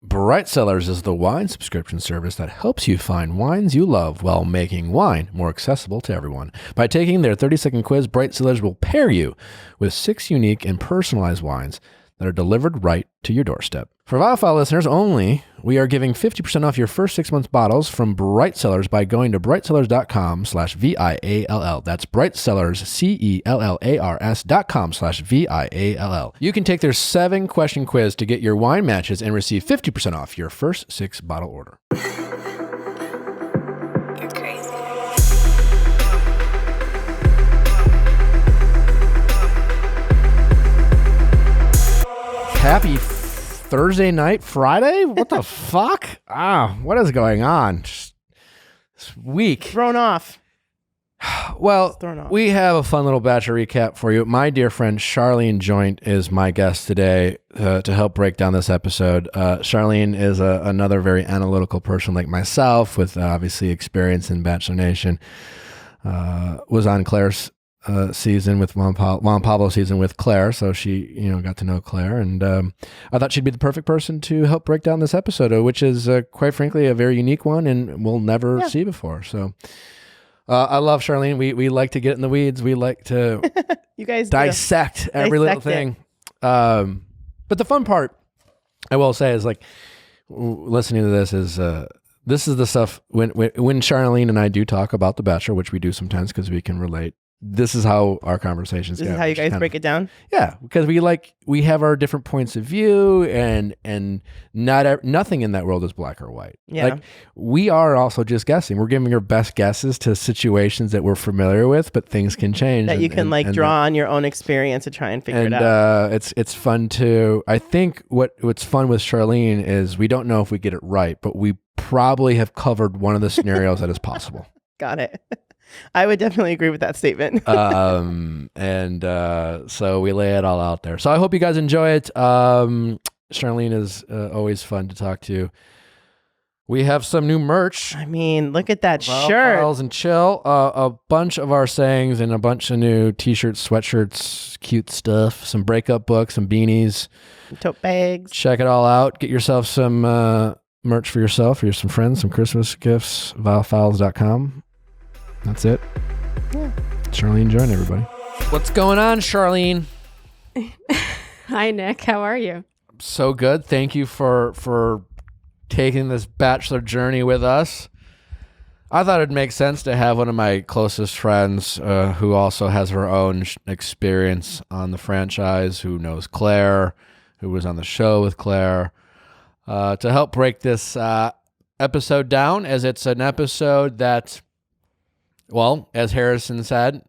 Bright Cellars is the wine subscription service that helps you find wines you love while making wine more accessible to everyone. By taking their 30-second quiz, Bright Cellars will pair you with 6 unique and personalized wines that are delivered right to your doorstep. For Viall listeners only, we are giving 50% off your first 6 months bottles from Bright Cellars by going to brightcellars.com/VIALL. That's Bright Cellars, CELLARS.com/VIALL. You can take their 7-question quiz to get your wine matches and receive 50% off your first 6 bottle order. You're crazy. Happy Thursday night, Friday? What the fuck? What is going on? Just this week. Thrown off. Well, Thrown off. we have a fun little Bachelor recap for you. My dear friend Sharleen Joynt is my guest today to help break down this episode. Charlene is another very analytical person like myself with obviously experience in Bachelor Nation. Was on Claire's season with Juan Pablo season with Claire, so she got to know Claire, and I thought she'd be the perfect person to help break down this episode, which is quite frankly a very unique one and we'll never see before. So I love Charlene. We like to get in the weeds. We like to You guys dissect every little thing. But the fun part, I will say, is like listening to this is the stuff when Charlene and I do talk about The Bachelor, which we do sometimes because we can relate. This is how our conversations go. This is how you guys break it down? Yeah, because we have our different points of view, and nothing in that world is black or white. Yeah. Like, we are also just guessing. We're giving our best guesses to situations that we're familiar with, but things can change. That you can draw on your own experience to try and figure it out. It's fun to, I think what's fun with Charlene is we don't know if we get it right, but we probably have covered one of the scenarios that is possible. Got it. I would definitely agree with that statement. So we lay it all out there. So I hope you guys enjoy it. Charlene is always fun to talk to. We have some new merch. I mean, look at that shirt. Files and chill. A bunch of our sayings and a bunch of new t-shirts, sweatshirts, cute stuff, some breakup books, some beanies. Tote bags. Check it all out. Get yourself some merch for yourself, for some friends, some Christmas gifts, viallfiles.com. That's it. Yeah. Sharleen Joynt, everybody. What's going on, Charlene? Hi, Nick. How are you? So good. Thank you for taking this Bachelor journey with us. I thought it'd make sense to have one of my closest friends who also has her own experience on the franchise, who knows Claire, who was on the show with Claire, to help break this episode down, as it's an episode that, well, as Harrison said,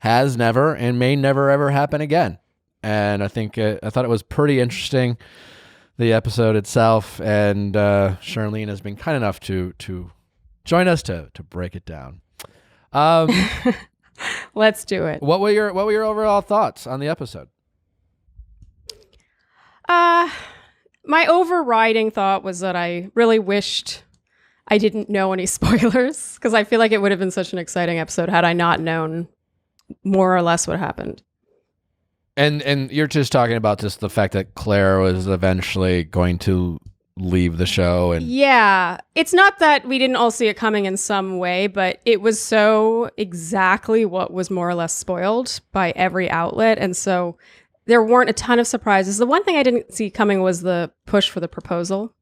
has never and may never ever happen again. And I think I thought it was pretty interesting, the episode itself. And Charlene has been kind enough to join us to break it down. Let's do it. What were your overall thoughts on the episode? My overriding thought was that I really wished I didn't know any spoilers, because I feel like it would have been such an exciting episode had I not known more or less what happened. And you're just talking about just the fact that Claire was eventually going to leave the show, and yeah, it's not that we didn't all see it coming in some way, but it was so exactly what was more or less spoiled by every outlet, and so there weren't a ton of surprises. The one thing I didn't see coming was the push for the proposal.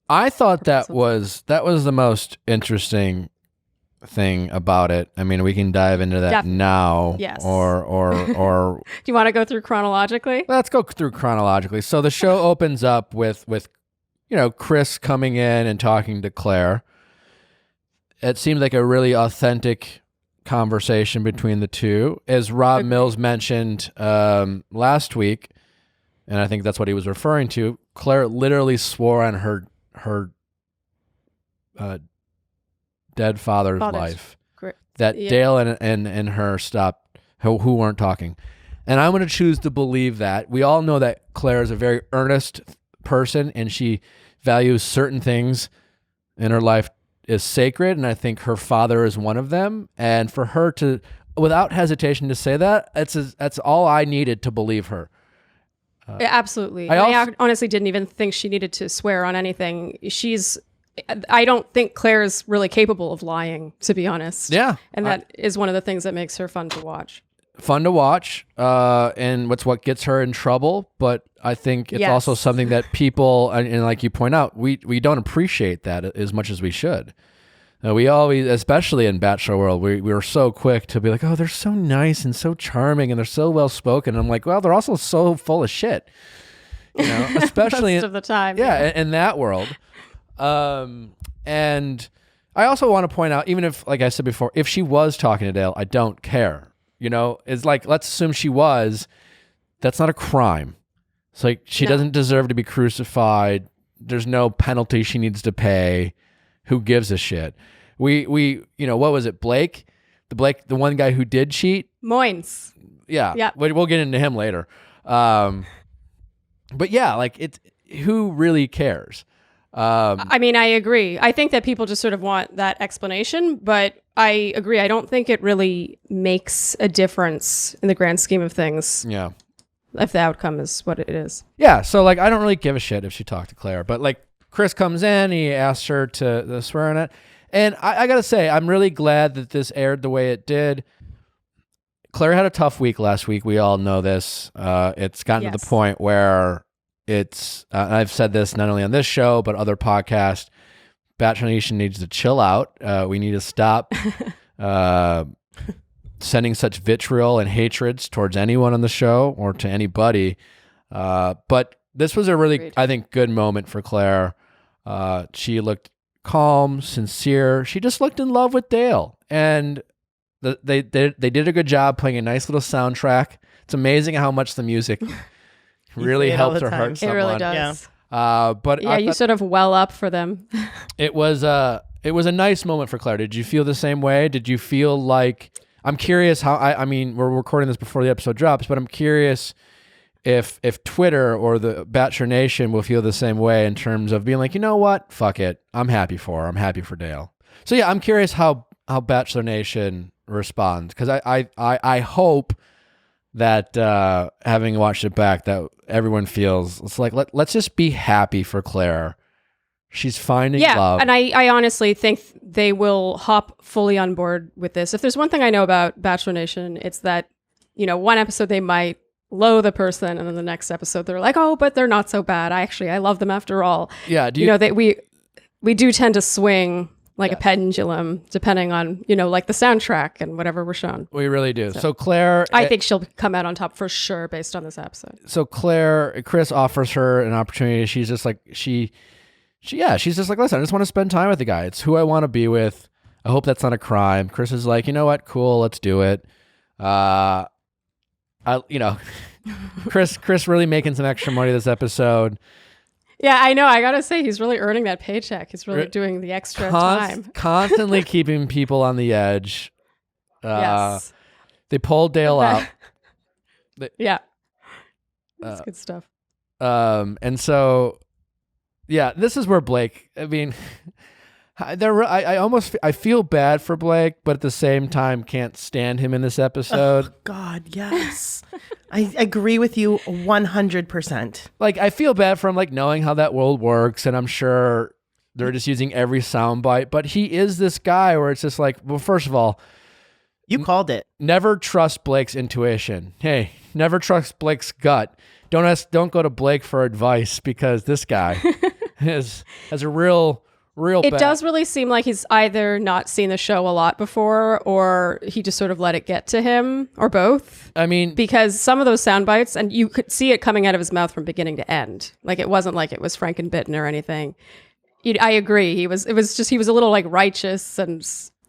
I thought that was the most interesting thing about it. I mean, we can dive into that now. Yes. Or Do you want to go through chronologically? Let's go through chronologically. So the show opens up with Chris coming in and talking to Claire. It seemed like a really authentic conversation between the two. As Rob Mills mentioned last week, and I think that's what he was referring to, Claire literally swore on her dead father's life that Dale and her stopped, who weren't talking. And I'm going to choose to believe that. We all know that Claire is a very earnest person, and she values certain things in her life is sacred, and I think her father is one of them. And for her to, without hesitation, to say that, that's all I needed to believe her. Yeah, absolutely. I honestly didn't even think she needed to swear on anything. I don't think Claire's really capable of lying, to be honest. Yeah. And that is one of the things that makes her fun to watch. And what gets her in trouble, but I think it's also something that people, and like you point out, we don't appreciate that as much as we should. We always, especially in Bachelor world, we were so quick to be like, oh, they're so nice and so charming and they're so well spoken. I'm like, well, they're also so full of shit, especially most of the time. Yeah, in that world. And I also want to point out, even if, like I said before, if she was talking to Dale, I don't care. It's like, let's assume she was. That's not a crime. It's like she doesn't deserve to be crucified. There's no penalty she needs to pay. Who gives a shit? We what was it? Blake, the one guy who did cheat. Moines. Yeah. We'll get into him later. But yeah, like who really cares? I mean, I agree. I think that people just sort of want that explanation, but I agree. I don't think it really makes a difference in the grand scheme of things. Yeah. If the outcome is what it is. Yeah. So like, I don't really give a shit if she talked to Claire, but like Chris comes in, he asks her to swear on it. And I got to say, I'm really glad that this aired the way it did. Claire had a tough week last week. We all know this. It's gotten to the point where it's, I've said this not only on this show, but other podcasts, Bachelor Nation needs to chill out. We need to stop sending such vitriol and hatreds towards anyone on the show or to anybody. But this was a really, I think, good moment for Claire. She looked calm, sincere. She just looked in love with Dale. And they did a good job playing a nice little soundtrack. It's amazing how much the music really helps her hurt someone. It really does. But you sort of well up for them. It was a nice moment for Claire. Did you feel the same way? Did you feel like, I'm curious how, I mean, we're recording this before the episode drops, but I'm curious if Twitter or the Bachelor Nation will feel the same way in terms of being like, you know what? Fuck it. I'm happy for her. I'm happy for Dale. So yeah, I'm curious how Bachelor Nation responds, because I hope that having watched it back, that everyone feels it's like let's just be happy for Claire. She's finding love. And I honestly think they will hop fully on board with this. If there's one thing I know about Bachelor Nation, it's that, one episode they might loathe the person, and then the next episode they're like, oh, but they're not so bad. I love them after all. Yeah. We do tend to swing like a pendulum, depending on, like the soundtrack and whatever we're shown. We really do. So Claire, I think she'll come out on top for sure based on this episode. So Chris offers her an opportunity. She's just like, she's just like, listen, I just want to spend time with the guy. It's who I want to be with. I hope that's not a crime. Chris is like, you know what? Cool. Let's do it. Chris really making some extra money this episode. Yeah, I know. I got to say, he's really earning that paycheck. He's really doing the extra time. Constantly keeping people on the edge. Yes. They pulled Dale out. Yeah. That's good stuff. And so, yeah, this is where Blake, I mean, I feel bad for Blake, but at the same time can't stand him in this episode. Oh, God, yes. I agree with you 100%. Like, I feel bad for him, like, knowing how that world works, and I'm sure they're just using every soundbite, but he is this guy where it's just like, well, first of all, you called it. Never trust Blake's intuition. Hey, never trust Blake's gut. Don't go to Blake for advice, because this guy has a real it does really seem like he's either not seen the show a lot before, or he just sort of let it get to him, or both. I mean, because some of those sound bites, and you could see it coming out of his mouth from beginning to end. Like, it wasn't like it was frankenbitten or anything. I agree. He was a little like righteous and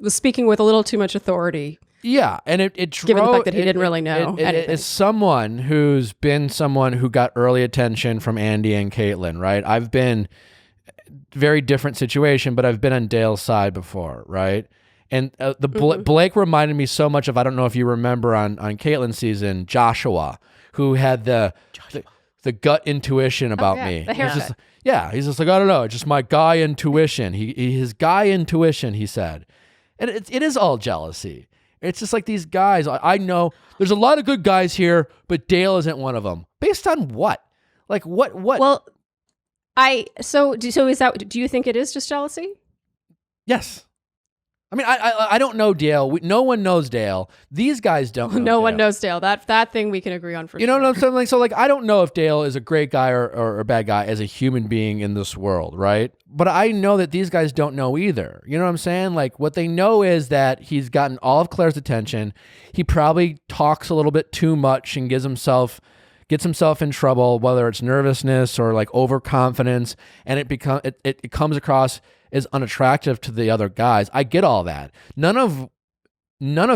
was speaking with a little too much authority. Yeah, and it drove, given the fact that he didn't really know anything. As someone who's been someone who got early attention from Andy and Caitlin, right? I've been very different situation, but I've been on Dale's side before, right? And Blake reminded me so much of, I don't know if you remember on Caitlin's season, Joshua, who had the gut intuition about me. The haircut. He's just like, I don't know, it's just my guy intuition. His guy intuition, he said. And it is all jealousy. It's just like these guys, I know there's a lot of good guys here, but Dale isn't one of them. Based on what? Like what? Well, so is that? Do you think it is just jealousy? Yes. I mean, I don't know Dale. No one knows Dale. These guys don't know No one Dale. knows Dale. That thing we can agree on for You sure. know what I'm saying? So, like, I don't know if Dale is a great guy or a bad guy as a human being in this world, right? But I know that these guys don't know either. You know what I'm saying? Like, what they know is that he's gotten all of Claire's attention. He probably talks a little bit too much and gets himself in trouble, whether it's nervousness or like overconfidence, and it comes across as unattractive to the other guys. I get all that. None of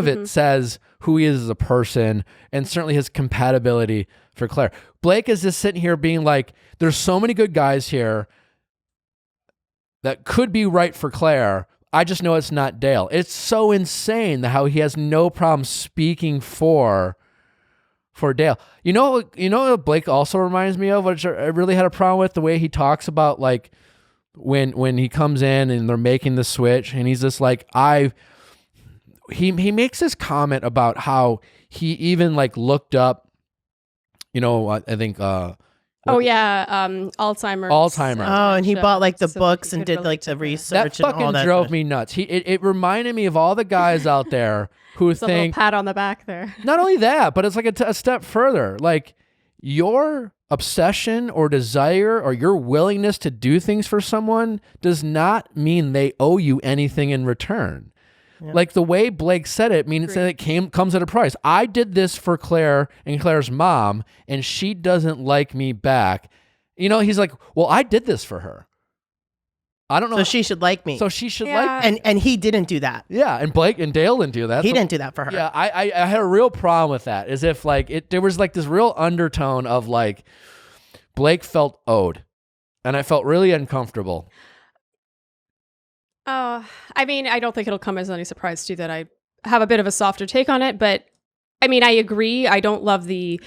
it says who he is as a person, and certainly his compatibility for Claire. Blake is just sitting here being like, there's so many good guys here that could be right for Claire. I just know it's not Dale. It's so insane how he has no problem speaking for Dale. You know what Blake also reminds me of, which I really had a problem with, the way he talks about like when he comes in and they're making the switch, and he's just like, he makes this comment about how he even like looked up, I think Alzheimer's. Oh, and he bought like the so books he and could did like the relate to research that and all fucking that. drove me nuts. It reminded me of all the guys out there who It's a little think pat on the back there. not only that, but it's like a step further. Like, your obsession or desire or your willingness to do things for someone does not mean they owe you anything in return. Yeah. Like the way Blake said it means that it comes at a price. I did this for Claire and Claire's mom, and she doesn't like me back. He's like, well, I did this for her. I don't know. So she should like me. So she should Yeah. like me. And he didn't do that. Yeah, and Blake and Dale didn't do that. He So- didn't do that for her. Yeah, I had a real problem with that. As if like there was like this real undertone of like Blake felt owed, and I felt really uncomfortable. I mean, I don't think it'll come as any surprise to you that I have a bit of a softer take on it, but I mean, I agree. I don't love the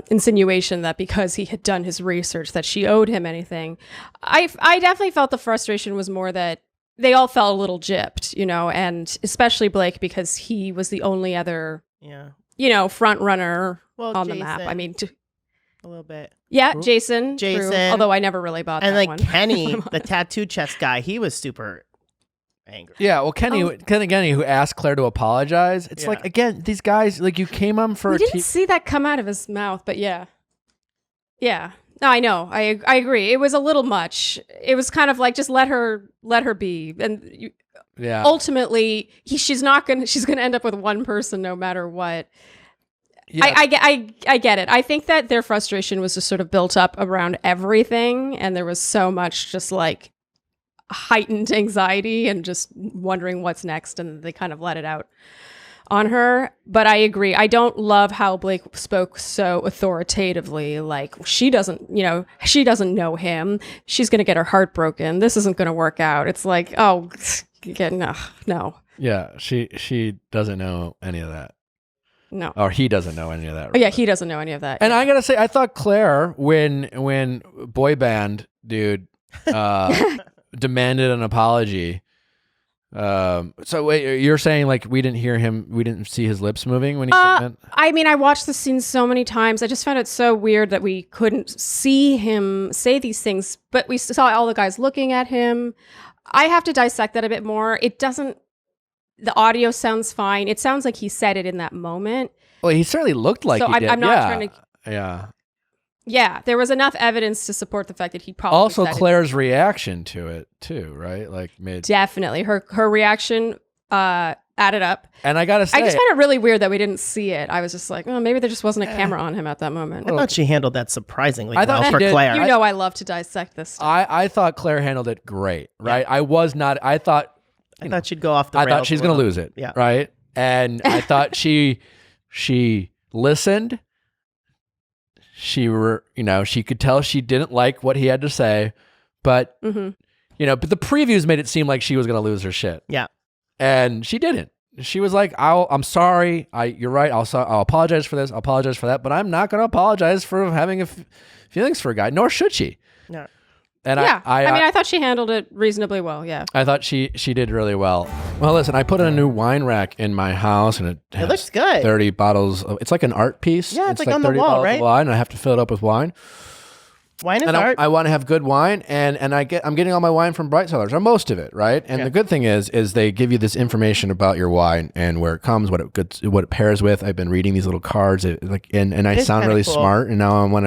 insinuation that because he had done his research that she owed him anything. I definitely felt the frustration was more that they all felt a little gypped, and especially Blake, because he was the only other, front runner on the map. I mean, a little bit. Yeah, Jason. True. Jason. Although I never really bought And that like one. Kenny, the tattoo chest guy, he was super angry. Yeah, well, Kenny, who asked Claire to apologize. It's like, again, these guys, like, you came on for we a didn't see that come out of his mouth, but yeah. No, I know. I agree. It was a little much. It was kind of like, just let her be, and ultimately, she's gonna end up with one person no matter what. Yeah. I get it. I think that their frustration was just sort of built up around everything, and there was so much just like heightened anxiety and just wondering what's next, and they kind of let it out on her. But I agree. I don't love how Blake spoke so authoritatively, like she doesn't know him. She's going to get her heart broken. This isn't going to work out. It's like, no. Yeah, she doesn't know any of that. No. Or he doesn't know any of that. Oh, yeah, he doesn't know any of that. And I gotta say, I thought Claire, when boy band dude demanded an apology. So wait, you're saying like we didn't see his lips moving when he said that? I mean, I watched the scene so many times. I just found it so weird that we couldn't see him say these things, but we saw all the guys looking at him. I have to dissect that a bit more. The audio sounds fine. It sounds like he said it in that moment. Well, he certainly looked like he did. I'm not trying to. Yeah. Yeah, there was enough evidence to support the fact that he probably also said Claire's reaction to it too, right? Like definitely her reaction added up. And I gotta say, I just found it really weird that we didn't see it. I was just like, oh, maybe there just wasn't a camera on him at that moment. I thought she handled that surprisingly I thought well she for did. Claire. I love to dissect this stuff. I thought Claire handled it great, right? I thought she'd go off the I rails thought she's a going to little. lose it. Yeah. Right. And I thought she listened. She could tell she didn't like what he had to say, but, but the previews made it seem like she was going to lose her shit. Yeah. And she didn't. She was like, I'm sorry. You're right. I'll apologize for this. I'll apologize for that, but I'm not going to apologize for having feelings for a guy, nor should she. No. And yeah, I mean, I thought she handled it reasonably well. Yeah, I thought she did really well. Well, listen, I put in a new wine rack in my house, and it looks good. 30 bottles of. It's like an art piece. Yeah, it's like on the 30 wall, bottles right? of wine, and I have to fill it up with wine. Wine is And art. I want to have good wine, and I'm getting all my wine from Bright Cellars, or most of it, right? And the good thing is they give you this information about your wine and where it comes, what it pairs with. I've been reading these little cards, and I sound really cool. smart. And now when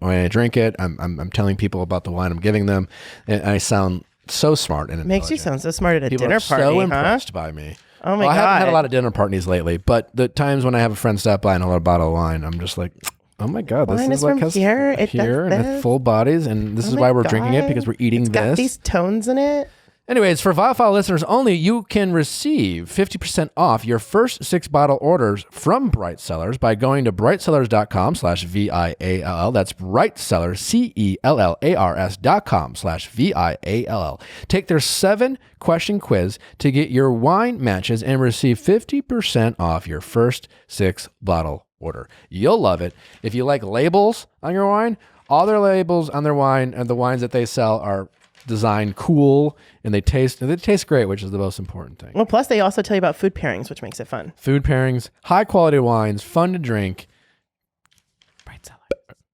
I drink it, I'm telling people about the wine I'm giving them, and I sound so smart and Makes you sound so smart at a people dinner are party, so huh? impressed by me. Oh my I haven't had God. a lot of dinner parties lately, but the times when I have a friend stop by and a bottle of wine, I'm just like, oh my God, this Wine is is like from here. It here does and this. it's full bodies, and this Oh is my why we're drinking it, God. because we're eating It's got this. these tones in it. Anyways, for Viall listeners only, you can receive 50% off your first 6 bottle orders from Bright Cellars by going to brightcellars.com/VIALL. That's Bright Cellars, CELLARS.com/VIALL. Take their 7-question quiz to get your wine matches and receive 50% off your first 6 bottle order. You'll love it. If you like labels on your wine, all their labels on their wine and the wines that they sell are designed cool, and they taste great, which is the most important thing. Well, plus they also tell you about food pairings, which makes it fun. Food pairings, high quality wines, fun to drink.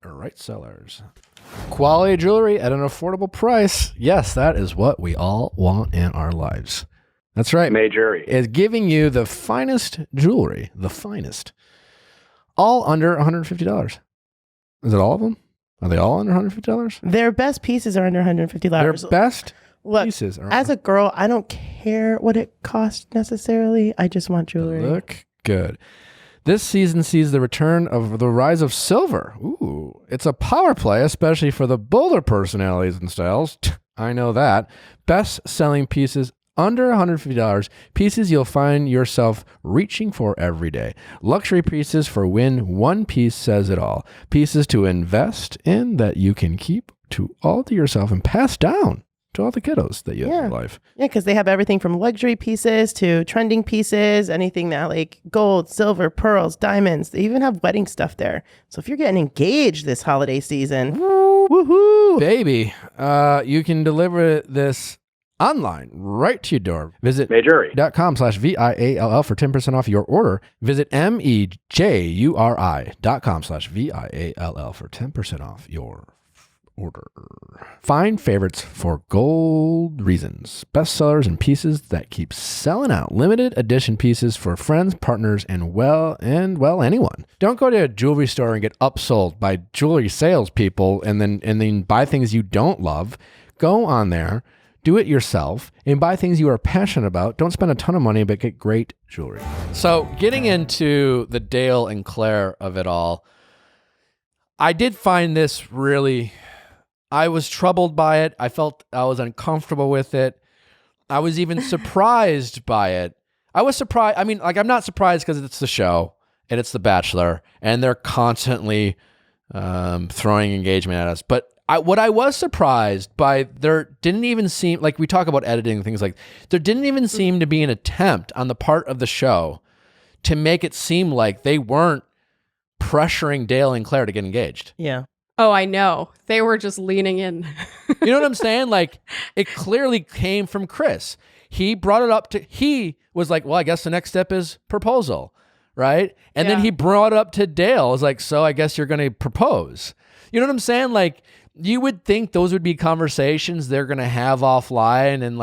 Bright Cellars. Quality jewelry at an affordable price. Yes, that is what we all want in our lives. That's right. Mejuri. Is giving you the finest jewelry, the finest, all under $150. Is it all of them? Are they all under $150? Their best pieces are under $150. Their best Look, pieces are as a girl, I don't care what it costs necessarily. I just want jewelry. look good. This season sees the return of the rise of silver. Ooh, it's a power play, especially for the bolder personalities and styles. I know that. Best-selling pieces under $150, pieces you'll find yourself reaching for every day. Luxury pieces for when one piece says it all. Pieces to invest in that you can keep all to yourself and pass down to all the kiddos that you have in your life. Yeah, because they have everything from luxury pieces to trending pieces, anything that like gold, silver, pearls, diamonds. They even have wedding stuff there. So if you're getting engaged this holiday season, woohoo! Baby, you can deliver this online right to your door. Visit Mejuri.com/VIALL for 10% off your order. Visit MEJURI.com/VIALL for 10% off your order. Find favorites for gold reasons. Bestsellers and pieces that keep selling out. Limited edition pieces for friends, partners, and anyone. Don't go to a jewelry store and get upsold by jewelry salespeople and then buy things you don't love. Go on there. Do it yourself and buy things you are passionate about. Don't spend a ton of money, but get great jewelry. So getting into the Dale and Clare of it all, I did find this really, I was troubled by it. I felt I was uncomfortable with it. I was even surprised by it. I was surprised. I mean, like, I'm not surprised because it's the show and it's The Bachelor and they're constantly throwing engagement at us. But what I was surprised by, there didn't even seem, like we talk about editing and things like, there didn't even seem to be an attempt on the part of the show to make it seem like they weren't pressuring Dale and Clare to get engaged. Yeah. Oh, I know. They were just leaning in. You know what I'm saying? Like, it clearly came from Chris. He brought it up he was like, well, I guess the next step is proposal, right? And then he brought it up to Dale. I was like, so I guess you're going to propose. You know what I'm saying? Like, you would think those would be conversations they're going to have offline and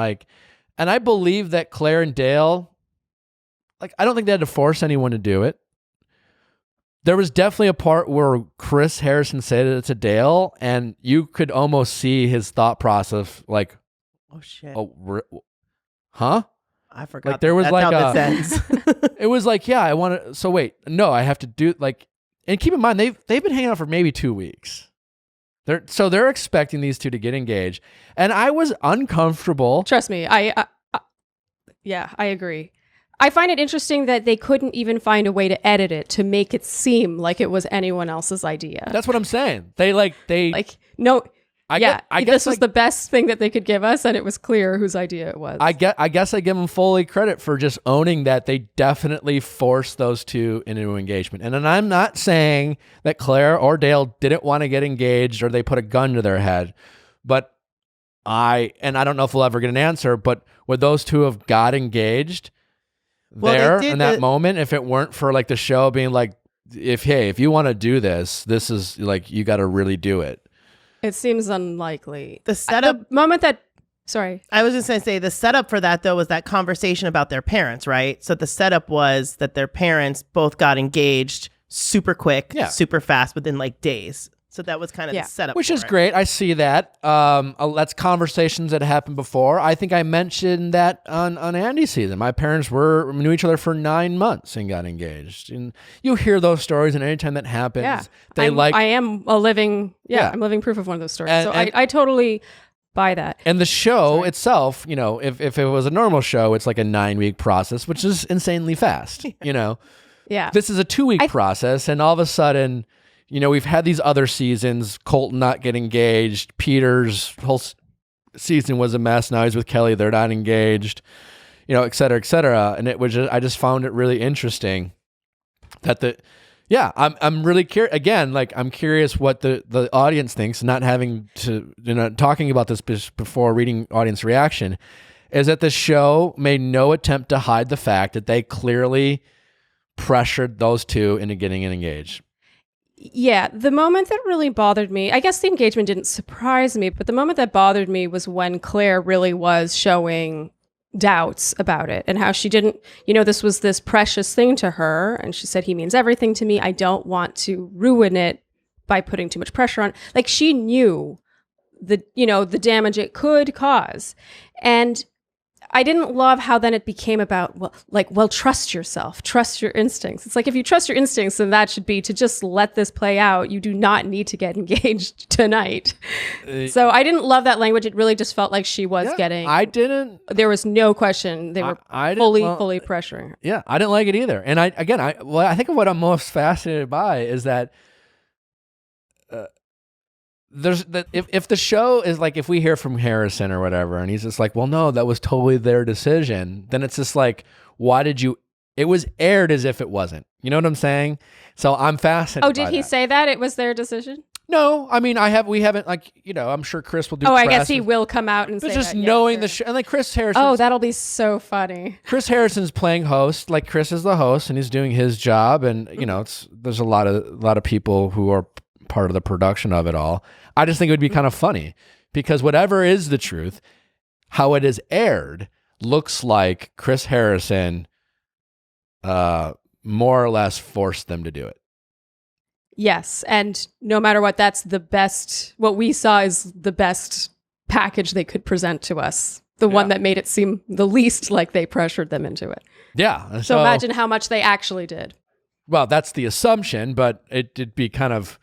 I believe that Claire and Dale, like, I don't think they had to force anyone to do it. There was definitely a part where Chris Harrison said it to Dale and you could almost see his thought process like, Oh shit. huh? I forgot. Like, there was that's like how this ends. it was like, yeah, I want to, so wait, no, I have to do and keep in mind, they've been hanging out for maybe 2 weeks. They're expecting these two to get engaged. And I was uncomfortable. Trust me, I agree. I find it interesting that they couldn't even find a way to edit it to make it seem like it was anyone else's idea. That's what I'm saying. They no. I guess this was the best thing that they could give us, and it was clear whose idea it was. I guess I give them fully credit for just owning that they definitely forced those two into engagement. And then I'm not saying that Claire or Dale didn't want to get engaged or they put a gun to their head, but I don't know if we'll ever get an answer, but would those two have got engaged in that moment if it weren't for like the show being like, if you want to do this is like, you got to really do it. It seems unlikely. The setup. The moment that, sorry. I was just going to say the setup for that, though, was that conversation about their parents, right? So the setup was that their parents both got engaged super quick, super fast, within like days. So that was kind of the setup. Which is great. I see that. That's conversations that happened before. I think I mentioned that on Andy's season. My parents knew each other for 9 months and got engaged. And you hear those stories, and anytime that happens, I am a living, I'm living proof of one of those stories. I totally buy that. And the show itself, if it was a normal show, it's like a 9-week process, which is insanely fast, Yeah. This is a 2-week process, and all of a sudden, we've had these other seasons, Colton not get engaged, Peter's whole season was a mess, now he's with Kelly, they're not engaged, et cetera, et cetera. And it was I just found it really interesting that I'm really curious, again, like I'm curious what the audience thinks, not having to, talking about this before reading audience reaction, is that the show made no attempt to hide the fact that they clearly pressured those two into getting engaged. Yeah, the moment that really bothered me, I guess the engagement didn't surprise me, but the moment that bothered me was when Claire really was showing doubts about it and how she didn't, this was this precious thing to her. And she said, he means everything to me. I don't want to ruin it by putting too much pressure on. Like she knew the damage it could cause. And I didn't love how then it became about, trust yourself, trust your instincts. It's like, if you trust your instincts, then that should be to just let this play out. You do not need to get engaged tonight. So I didn't love that language. It really just felt like she was getting. I didn't. There was no question. They were fully pressuring her. Yeah, I didn't like it either. And I think what I'm most fascinated by is that if the show is like, if we hear from Harrison or whatever, and he's just like, well, no, that was totally their decision, then it's just like, why did you? It was aired as if it wasn't. You know what I'm saying? So I'm fascinated. Oh, did he say that it was their decision? No, I mean, we haven't, I'm sure Chris will do. Oh, I guess he will come out and say just that. knowing the show, and like Chris Harrison. Oh, that'll be so funny. Chris Harrison's playing host, like Chris is the host, and he's doing his job, and there's a lot of people who are part of the production of it all. I just think it would be kind of funny because whatever is the truth, how it is aired looks like Chris Harrison more or less forced them to do it. Yes, and no matter what, that's the best, what we saw is the best package they could present to us. The one that made it seem the least like they pressured them into it. Yeah. So imagine how much they actually did. Well, that's the assumption, but it'd be kind of,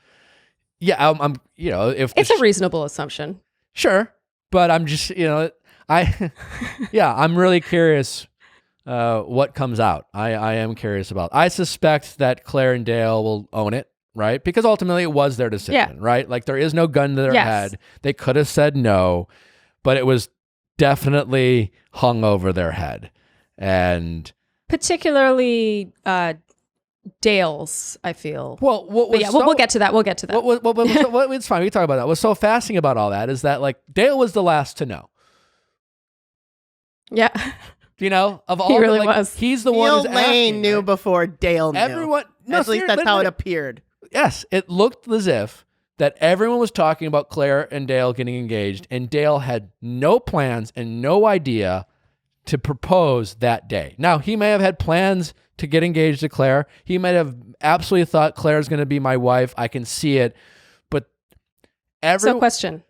if it's a reasonable assumption. Sure. But I'm just, I'm really curious what comes out. I am curious about. I suspect that Claire and Dale will own it, right? Because ultimately it was their decision, right? Like there is no gun to their head. They could have said no, but it was definitely hung over their head. And particularly Dale's, I feel. Well, we'll get to that. It's fine. We can talk about that. What's so fascinating about all that is that like Dale was the last to know. Yeah. Of all he really was. He's the one who's Lane knew before Dale knew. Everyone, at least that's how it appeared. Yes, it looked as if that everyone was talking about Claire and Dale getting engaged, and Dale had no plans and no idea to propose that day. Now, he may have had plans to get engaged to Claire. He might have absolutely thought Claire's going to be my wife. I can see it. But So question.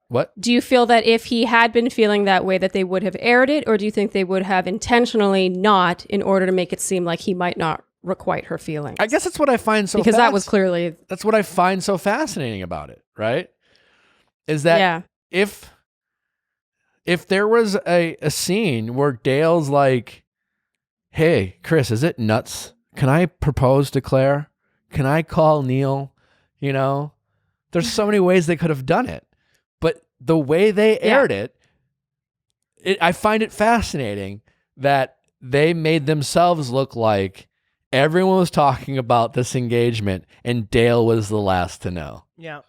What? Do you feel that if he had been feeling that way that they would have aired it, or do you think they would have intentionally not in order to make it seem like he might not requite her feelings? I guess that's what I find so because that was clearly... That's what I find so fascinating about it, right? Is that if there was a scene where Dale's like, hey, Chris, is it nuts? Can I propose to Claire? Can I call Neil? There's so many ways they could have done it. But the way they aired it, I find it fascinating that they made themselves look like everyone was talking about this engagement and Dale was the last to know. Yeah.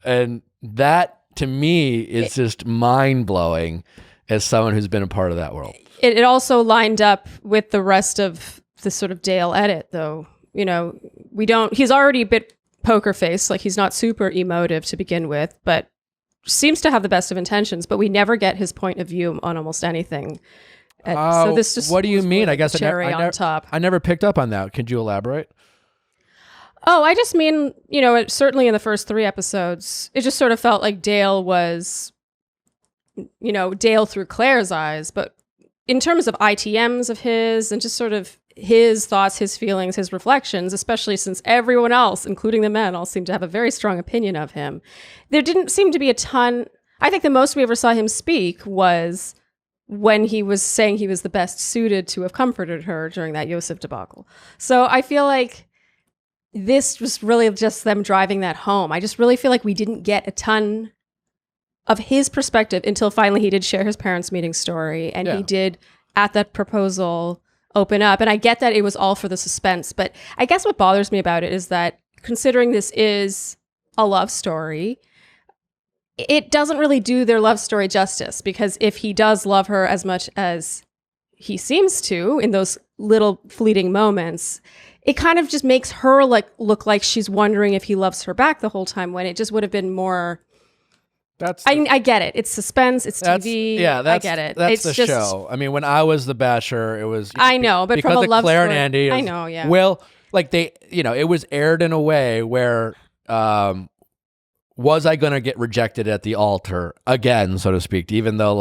And that, to me, is just mind-blowing as someone who's been a part of that world. It also lined up with the rest of the sort of Dale edit, though. He's already a bit poker face. Like, he's not super emotive to begin with, but seems to have the best of intentions. But we never get his point of view on almost anything. So this just what do you mean? I guess cherry on top. I never picked up on that. Could you elaborate? Oh, I just mean, certainly in the first 3 episodes, it just sort of felt like Dale was, Dale through Claire's eyes. But in terms of ITMs of his and just sort of his thoughts, his feelings, his reflections, especially since everyone else, including the men, all seem to have a very strong opinion of him, there didn't seem to be a ton. I think the most we ever saw him speak was when he was saying he was the best suited to have comforted her during that Yosef debacle. So I feel like this was really just them driving that home. I just really feel like we didn't get a ton of his perspective until finally he did share his parents' meeting story, and he did, at that proposal, open up. And I get that it was all for the suspense, but I guess what bothers me about it is that, considering this is a love story, it doesn't really do their love story justice, because if he does love her as much as he seems to in those little fleeting moments, it kind of just makes her look like she's wondering if he loves her back the whole time, when it just would have been more. I get it. It's suspense. It's TV. I get it. That's the show. I mean, when I was the Bachelor, it was. I know, but because from a of love Claire story, and Andy. I know, yeah. Well, like it was aired in a way where, was I going to get rejected at the altar again, so to speak? Even though,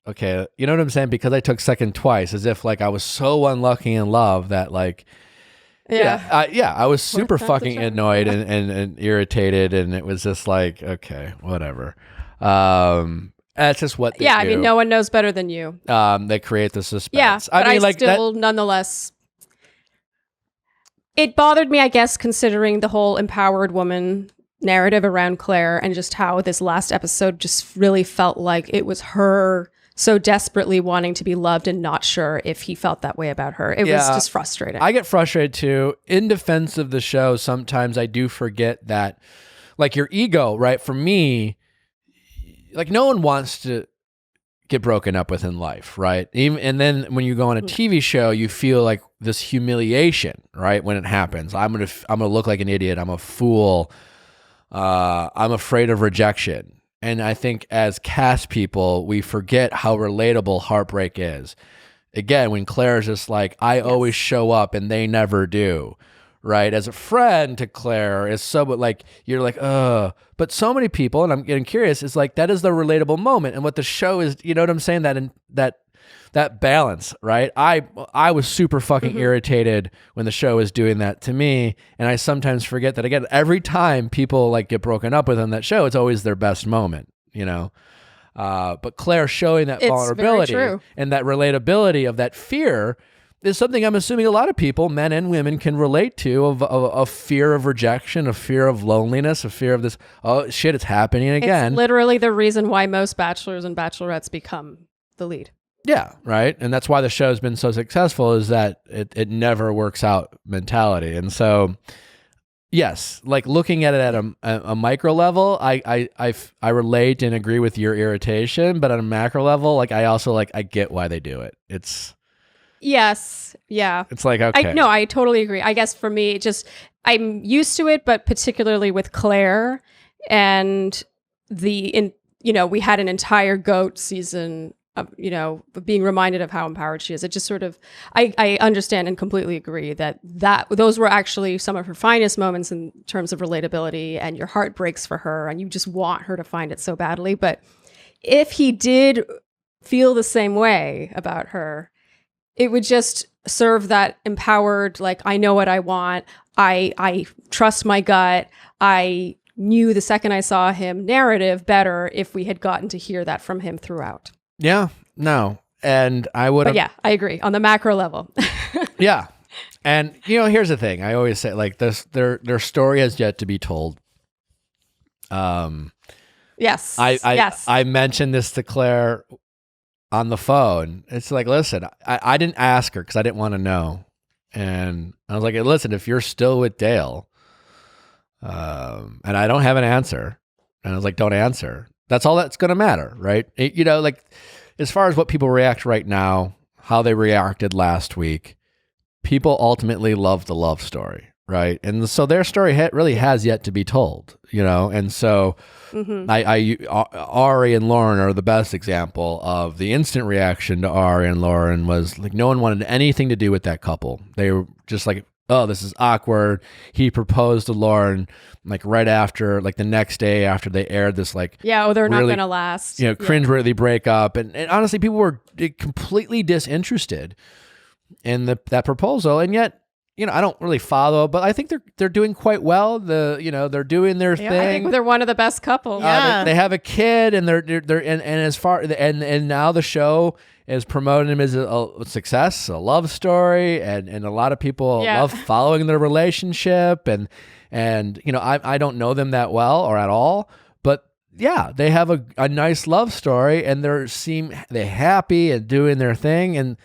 okay, you know what I'm saying? Because I took second twice, as if I was so unlucky in love that I was super fucking annoyed and irritated, and it was just okay, whatever. That's just what they do. I mean, no one knows better than you. They create the suspense. Yeah, but I still, nonetheless, it bothered me, I guess, considering the whole empowered woman narrative around Claire, and just how this last episode just really felt like it was her so desperately wanting to be loved and not sure if he felt that way about her. It was just frustrating. I get frustrated too. In defense of the show, sometimes I do forget that, your ego, right? For me, no one wants to get broken up with in life, right? And then when you go on a TV show, you feel this humiliation, right? When it happens, I'm gonna look like an idiot. I'm a fool. I'm afraid of rejection. And I think as cast people, we forget how relatable heartbreak is. Again, when Claire's just I always show up and they never do, right? As a friend to Claire, is so you're but so many people, and I'm getting curious, is that is the relatable moment. And what the show is, you know what I'm saying? That balance, right? I was super fucking irritated when the show is doing that to me, and I sometimes forget that, again, every time people get broken up with on that show, it's always their best moment, but Claire showing that vulnerability and that relatability of that fear is something I'm assuming a lot of people, men and women, can relate to, of fear of rejection, a fear of loneliness, a fear of this, oh shit, it's happening again. It's literally the reason why most bachelors and bachelorettes become the lead. Yeah, right. And that's why the show's been so successful, is that it never works out mentality. And so, yes, looking at it at a micro level, I relate and agree with your irritation, but on a macro level, I also I get why they do it. It's yes, yeah. It's okay. I totally agree. I guess for me, I'm used to it, but particularly with Claire and we had an entire GOAT season of, being reminded of how empowered she is. It just sort of, I understand and completely agree that those were actually some of her finest moments in terms of relatability, and your heart breaks for her and you just want her to find it so badly. But if he did feel the same way about her, it would just serve that empowered, I know what I want. I trust my gut. I knew the second I saw him narrative better if we had gotten to hear that from him throughout. Yeah, no. And I would have. But yeah, I agree on the macro level. Yeah. And, here's the thing. I always say, their story has yet to be told. Yes. I mentioned this to Claire on the phone. It's listen, I didn't ask her because I didn't want to know. And I was listen, if you're still with Dale, and I don't have an answer, and I was don't answer. That's all that's going to matter, right? As far as what people react right now, how they reacted last week, people ultimately love the love story, right? And so their story really has yet to be told, and so Ari and Lauren are the best example of the instant reaction to Ari and Lauren was like no one wanted anything to do with that couple. They were just like, oh, this is awkward. He proposed to Lauren like right after, like the next day after they aired this like they're really, not going to last. Cringeworthy breakup. And honestly, people were completely disinterested in that proposal. And yet, I don't really follow, but I think they're doing quite well. They're doing their thing. I think they're one of the best couples. They have a kid, and they're and as far and now the show is promoting him as a success, a love story, and a lot of people love following their relationship. And I don't know them that well or at all, but they have a nice love story, and they're happy and doing their thing, and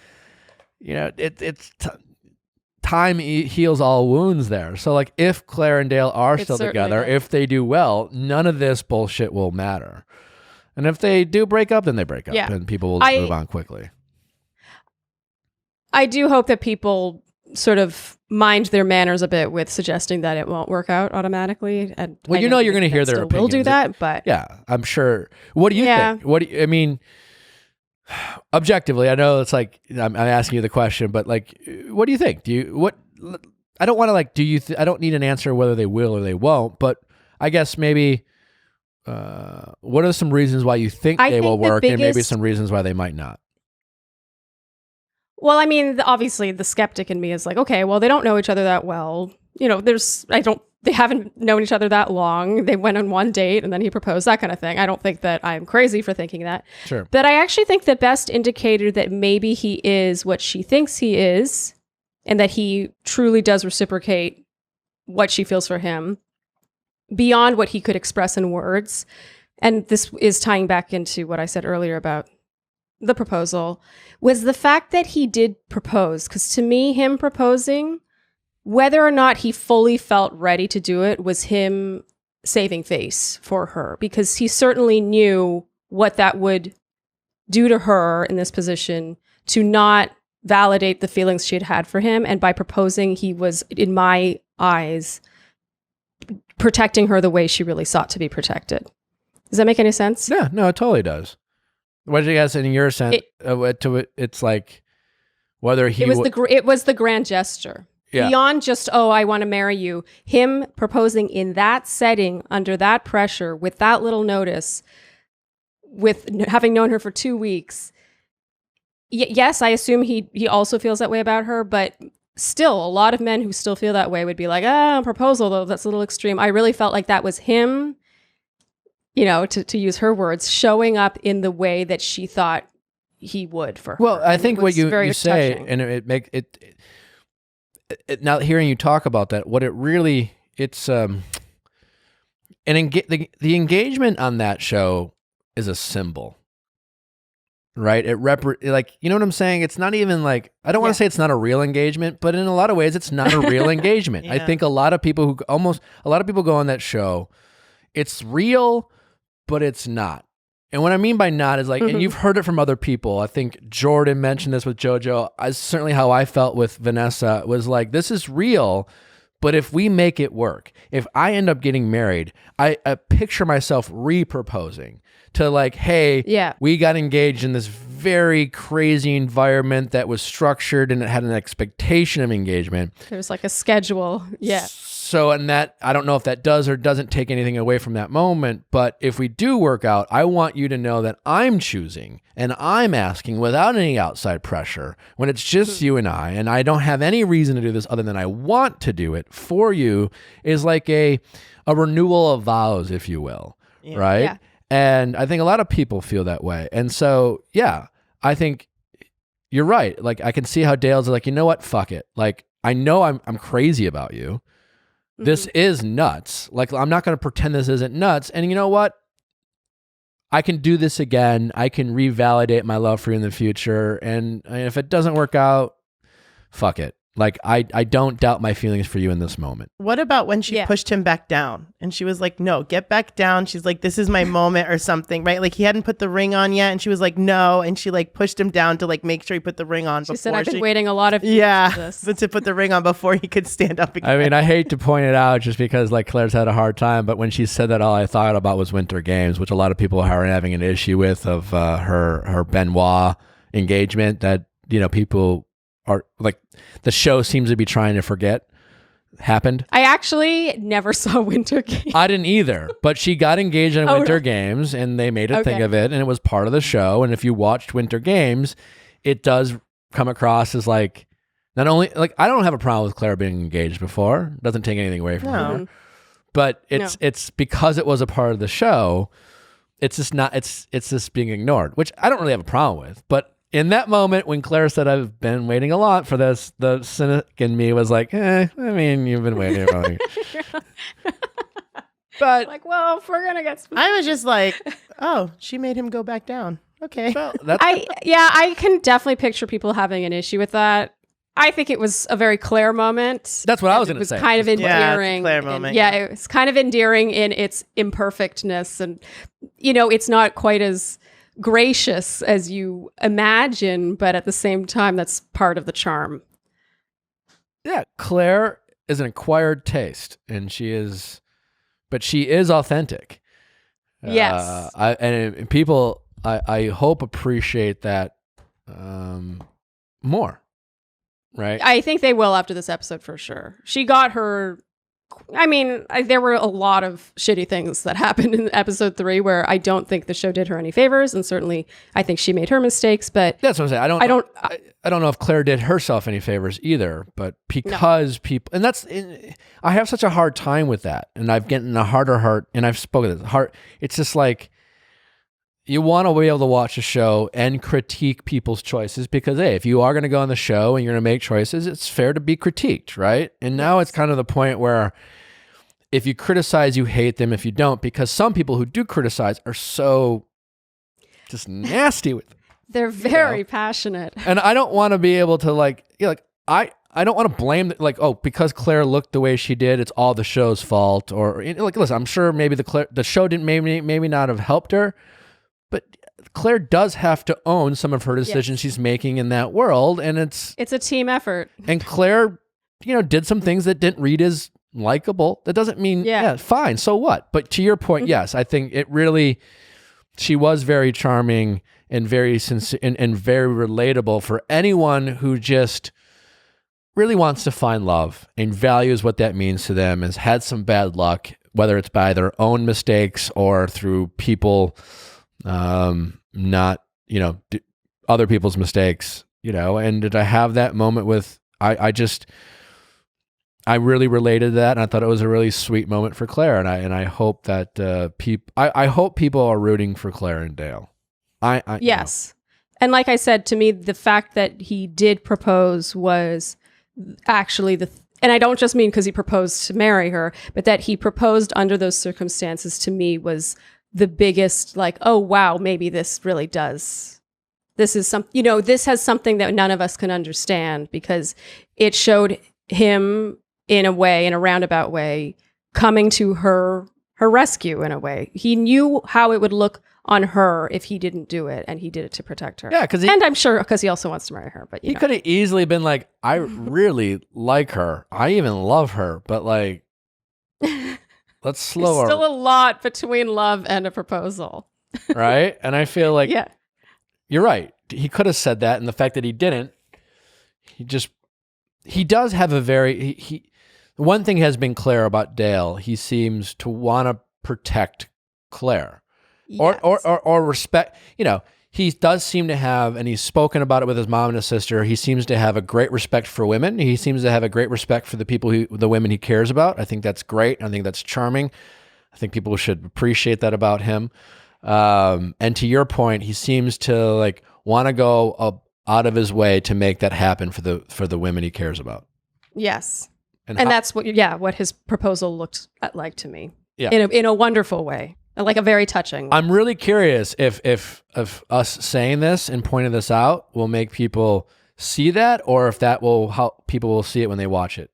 time heals all wounds there. So like if Claire and Dale are still together, if they do well, none of this bullshit will matter. And if they do break up, then they break up and people will just move on quickly. I do hope that people sort of mind their manners a bit with suggesting that it won't work out automatically. And well, you're going to hear their opinions. We'll do that, but I'm sure. What do you think? I mean, objectively, I know it's like I'm asking you the question, but like, what do you think? I don't want to like. I don't need an answer whether they will or they won't, but I guess maybe. What are some reasons why you think they will work, and maybe some reasons why they might not? Well, I mean, obviously, the skeptic in me is like, okay, well, they don't know each other that well. They haven't known each other that long. They went on one date and then he proposed, that kind of thing. I don't think that I'm crazy for thinking that. Sure. But I actually think the best indicator that maybe he is what she thinks he is, and that he truly does reciprocate what she feels for him beyond what he could express in words. And this is tying back into what I said earlier about the proposal, was the fact that he did propose. Because to me, him proposing, whether or not he fully felt ready to do it, was him saving face for her, because he certainly knew what that would do to her in this position to not validate the feelings she had had for him. And by proposing, he was, in my eyes, protecting her the way she really sought to be protected. Does that make any sense? Yeah, no, it totally does. What did you guys, in your sense, it's like whether he... It was the grand gesture. Yeah. Beyond just, I want to marry you. Him proposing in that setting, under that pressure, with that little notice, with having known her for 2 weeks. Yes, I assume he also feels that way about her, but still, a lot of men who still feel that way would be like, proposal, though, that's a little extreme. I really felt like that was him, to use her words, showing up in the way that she thought he would for her. Well, I think what you say, and it makes it now hearing you talk about that, what it really, it's the engagement on that show is a symbol. Right? Like, you know what I'm saying? It's not even like, I don't want to say it's not a real engagement, but in a lot of ways, it's not a real engagement. I think a lot of people go on that show, it's real, but it's not. And what I mean by not is like, and you've heard it from other people. I think Jordan mentioned this with JoJo. Certainly how I felt with Vanessa was like, this is real, but if we make it work, if I end up getting married, I picture myself re-proposing to like, hey, we got engaged in this very crazy environment that was structured and it had an expectation of engagement. There was like a schedule. Yeah. So, and that, I don't know if that does or doesn't take anything away from that moment, but if we do work out, I want you to know that I'm choosing and I'm asking without any outside pressure when it's just you and I don't have any reason to do this other than I want to do it for you, is like a renewal of vows, if you will. Right? Yeah. And I think a lot of people feel that way. And so, I think you're right. Like, I can see how Dale's like, you know what? Fuck it. Like, I know I'm crazy about you. This is nuts. Like, I'm not going to pretend this isn't nuts. And you know what? I can do this again. I can revalidate my love for you in the future. And if it doesn't work out, fuck it. Like, I don't doubt my feelings for you in this moment. What about when she Yeah. pushed him back down and she was like, no, get back down. She's like, this is my moment or something, right? Like he hadn't put the ring on yet. And she was like, no. And she like pushed him down to like make sure he put the ring on She before said, I've been waiting a lot of years Yeah, for this. but to put the ring on before he could stand up again. I mean, I hate to point it out just because like Claire's had a hard time, but when she said that, all I thought about was Winter Games, which a lot of people are having an issue with, of her Benoit engagement that, you know, people are like, the show seems to be trying to forget happened. I actually never saw Winter Games. I didn't either, but she got engaged in Oh, Winter really? Games and they made a thing Okay. of it and it was part of the show. And if you watched Winter Games, it does come across as like, not only like, I don't have a problem with Claire being engaged before. It doesn't take anything away from No. her, but it's because it was a part of the show. It's just not, it's just being ignored, which I don't really have a problem with. But in that moment when Claire said, I've been waiting a lot for this, the cynic in me was like, I mean, you've been waiting a long. But Like, well, if we're going to get specific. I was just like, oh, she made him go back down. Okay. well, that's I can definitely picture people having an issue with that. I think it was a very Claire moment. That's what I was It going to was say. kind of Yeah, it's a endearing. Claire and- moment, yeah, yeah. it was kind of endearing in its imperfectness. And, you know, it's not quite as gracious as you imagine, but at the same time, that's part of the charm. Yeah, Claire is an acquired taste, and she is authentic. Yes. And people, I hope appreciate that more, right? I think they will after this episode for sure. She got her. I mean, there were a lot of shitty things that happened in episode 3 where I don't think the show did her any favors, and certainly I think she made her mistakes. But That's what I'm saying. I don't know if Claire did herself any favors either, but because people, and I have such a hard time with that, and I've gotten a harder heart, and I've spoken this heart. It's just like, you want to be able to watch a show and critique people's choices because, hey, if you are going to go on the show and you're going to make choices, it's fair to be critiqued, right? And now it's kind of the point where if you criticize, you hate them. If you don't, because some people who do criticize are so just nasty with them. they're very passionate. And I don't want to be able to I don't want to blame because Claire looked the way she did, it's all the show's fault. Or like, listen, I'm sure maybe the show didn't maybe not have helped her. But Claire does have to own some of her decisions she's making in that world, and it's a team effort. And Claire, did some things that didn't read as likable. That doesn't mean fine. So what? But to your point, yes, I think she was very charming and very sincere and very relatable for anyone who just really wants to find love and values what that means to them, has had some bad luck, whether it's by their own mistakes or through people. Not, other people's mistakes, and did I have that moment with, I really related to that. And I thought it was a really sweet moment for Claire. And I hope that, I hope people are rooting for Claire and Dale. Yes. And like I said, to me, the fact that he did propose was actually and I don't just mean because he proposed to marry her, but that he proposed under those circumstances, to me, was the biggest, like, oh, wow, maybe this really does. This is this has something that none of us can understand, because it showed him in a roundabout way, coming to her rescue in a way. He knew how it would look on her if he didn't do it, and he did it to protect her. Yeah, and I'm sure because he also wants to marry her. But he could have easily been like, I really like her. I even love her, but like, let's slow There's her. still a lot between love and a proposal. Right? And I feel like Yeah. You're right. He could have said that, and the fact that he didn't, he does have a very one thing has been clear about Dale. He seems to want to protect Claire. Yes. Or respect, he does seem to have, and he's spoken about it with his mom and his sister. He seems to have a great respect for women. He seems to have a great respect for the women he cares about. I think that's great. I think that's charming. I think people should appreciate that about him. And to your point, he seems to want to go out of his way to make that happen for the women he cares about. Yes. And that's what his proposal looked like to me. Yeah. In a wonderful way. Like a very touching. I'm really curious if us saying this and pointing this out will make people see that, or if that will how people will see it when they watch it.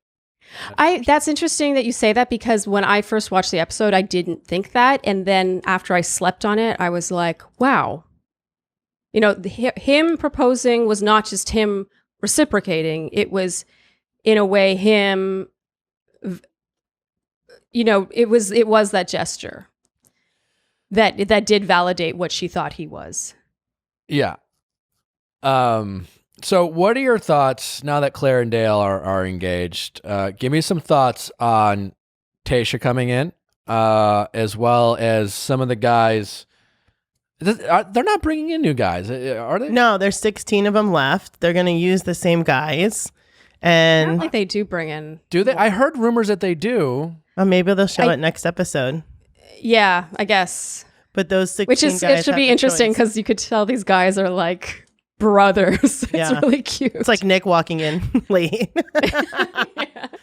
That's interesting that you say that, because when I first watched the episode, I didn't think that. And then after I slept on it, I was like, wow. You know, him proposing was not just him reciprocating. It was, in a way, him, you know, it was that gesture that did validate what she thought he was. Yeah. So what are your thoughts now that Claire and Dale are engaged? Give me some thoughts on Tayshia coming in, as well as some of the guys. They're not bringing in new guys, are they? No, there's 16 of them left. They're going to use the same guys. I And don't think they do bring in. Do they? I heard rumors that they do. maybe they'll show it next episode. Yeah, I guess. But those 16 Which is, guys it should have be the interesting choice. because you could tell these guys are like brothers. It's Yeah. really cute. It's like Nick walking in late.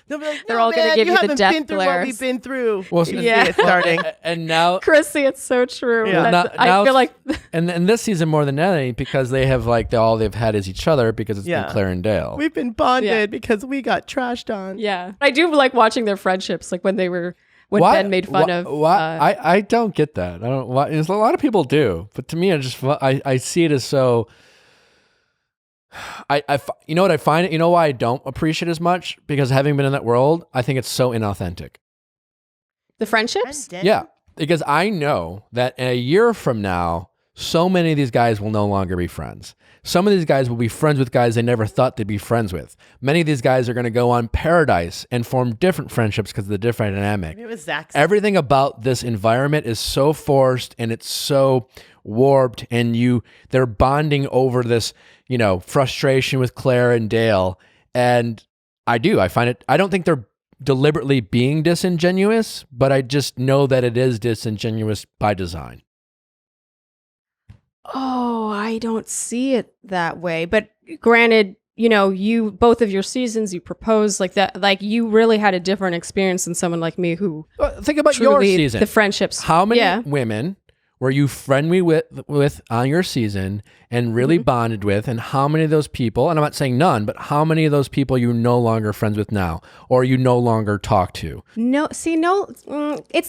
They'll be like, They're "No, all gonna man, give you the haven't death been through what glares." we've been through. Well, You yeah. see it starting. And now, Chrissy, it's so true. Yeah. I feel like and this season more than any, because they have like all they've had is each other, because it's Yeah. been Claire and Dale. We've been bonded Yeah. because we got trashed on. yeah. I do like watching their friendships, like when Ben made fun of I don't get that. I don't. Why, a lot of people do, but to me, I see it as so. You know what I find it. You know why I don't appreciate it as much, because having been in that world, I think it's so inauthentic. the friendships. Yeah, because I know that a year from now, so many of these guys will no longer be friends. Some of these guys will be friends with guys they never thought they'd be friends with. Many of these guys are going to go on Paradise and form different friendships because of the different dynamic. Maybe it was Zach's. Everything about this environment is so forced and it's so warped, and they're bonding over this, you know, frustration with Claire and Dale. And I find it, I don't think they're deliberately being disingenuous, but I just know that it is disingenuous by design. Oh, I don't see it that way. But granted, you know, both of your seasons, you proposed like that. Like, you really had a different experience than someone like me who Think about your truly season. the friendships. How many Yeah. women were you friendly with on your season and really bonded with, and how many of those people, and I'm not saying none, but how many of those people you no longer friends with now, or you no longer talk to? No, it's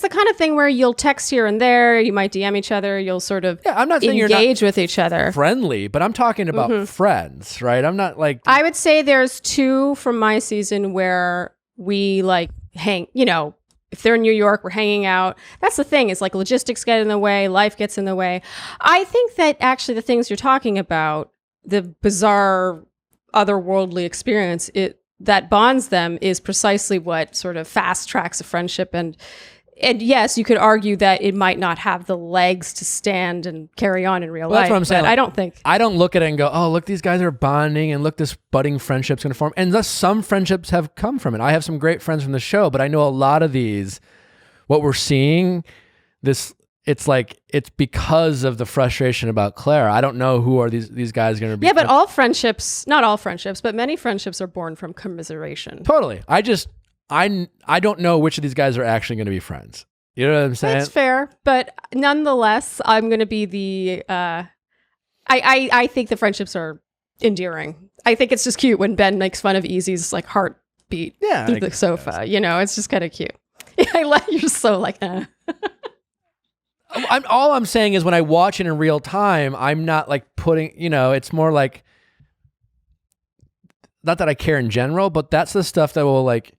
the kind of thing where you'll text here and there, you might DM each other, you'll sort of Yeah, I'm not saying you're not engage with each other. friendly, but I'm talking about friends, right? I'm not like I would say there's 2 from my season where we like hang, you know, if they're in New York, we're hanging out. That's the thing, is like logistics get in the way, life gets in the way. I think that actually the things you're talking about, the bizarre otherworldly experience that bonds them, is precisely what sort of fast tracks a friendship. And yes, you could argue that it might not have the legs to stand and carry on in real life. That's what I'm saying. But I don't think. I don't look at it and go, oh, look, these guys are bonding, and look, this budding friendship's going to form. And thus some friendships have come from it. I have some great friends from the show, but I know a lot of these, what we're seeing, it's because of the frustration about Claire. I don't know who are these guys going to be. Yeah, but all friendships, not all friendships, but many friendships are born from commiseration. Totally. I don't know which of these guys are actually going to be friends. You know what I'm saying? That's fair, but nonetheless, I'm going to be the. I think the friendships are endearing. I think it's just cute when Ben makes fun of Easy's like heartbeat through the sofa. You know, it's just kind of cute. You're so like. All I'm saying is when I watch it in real time, I'm not like putting. You know, it's more like. Not that I care in general, but that's the stuff that will like.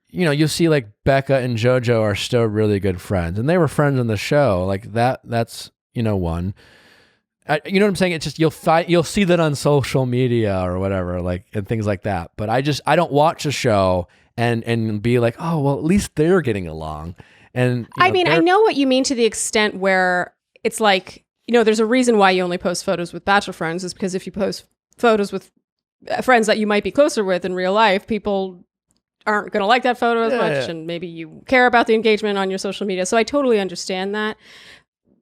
You know, you see like Becca and JoJo are still really good friends, and they were friends on the show. Like that's, you know, one. You know what I'm saying? It's just you'll see that on social media or whatever, like, and things like that. But I don't watch the show and be like, oh well, at least they're getting along. And I mean, I know what you mean to the extent where it's like, you know, there's a reason why you only post photos with Bachelor friends, is because if you post photos with friends that you might be closer with in real life, people aren't going to like that photo as much, and maybe you care about the engagement on your social media. So I totally understand that.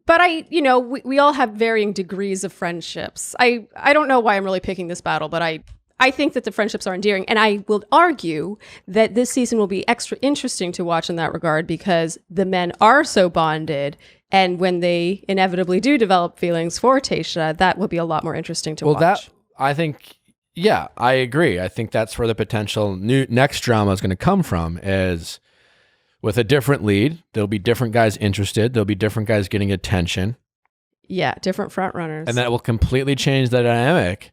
But we all have varying degrees of friendships. I don't know why I'm really picking this battle, but I think that the friendships are endearing. And I will argue that this season will be extra interesting to watch in that regard, because the men are so bonded. And when they inevitably do develop feelings for Tayshia, that will be a lot more interesting to watch. I think Yeah, I agree. I think that's where the potential next drama is going to come from, is with a different lead. There'll be different guys interested. There'll be different guys getting attention. Yeah, different front runners. And that will completely change the dynamic.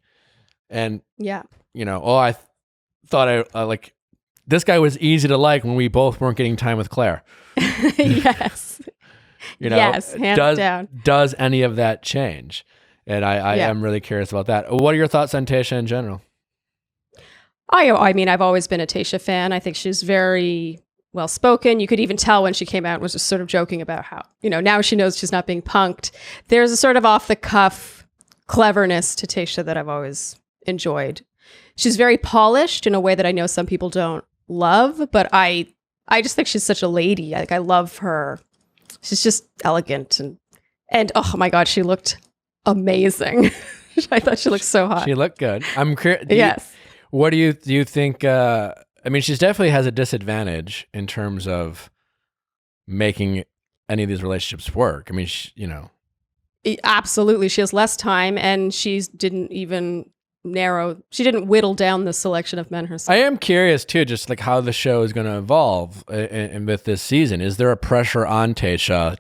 And, yeah. I thought I like, this guy was easy to like when we both weren't getting time with Claire. Yes. Yes, hands down. Does any of that change? And I am really curious about that. What are your thoughts on Tayshia in general? I mean, I've always been a Tayshia fan. I think she's very well spoken. You could even tell when she came out and was just sort of joking about how, now she knows she's not being punked. There's a sort of off the cuff cleverness to Tayshia that I've always enjoyed. She's very polished in a way that I know some people don't love, but I just think she's such a lady. I love her. She's just elegant and oh my God, she looked amazing. I thought she looked so hot. She looked good. I'm curious. Yes. What do you think? I mean, she definitely has a disadvantage in terms of making any of these relationships work. I mean, absolutely. She has less time, and she didn't whittle down the selection of men herself. I am curious too, just like how the show is going to evolve and with this season. Is there a pressure on Tayshia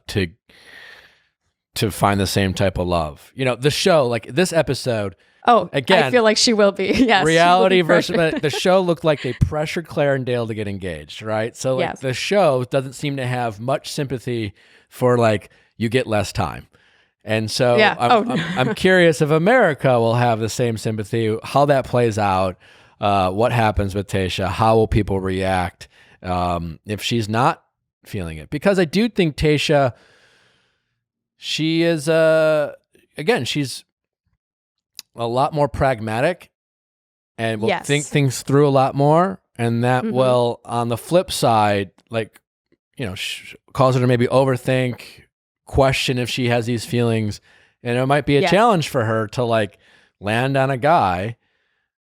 to find the same type of love? The show, like this episode. Oh, again, I feel like she will be. Yes. Reality versus the show looked like they pressured Claire and Dale to get engaged, right? So like the show doesn't seem to have much sympathy for like you get less time. And so I'm curious if America will have the same sympathy, how that plays out, what happens with Tayshia, how will people react if she's not feeling it? Because I do think Tayshia, she is, she's a lot more pragmatic and will think things through a lot more. And that will, on the flip side, like, cause her to maybe overthink, question if she has these feelings. And it might be a challenge for her to like land on a guy.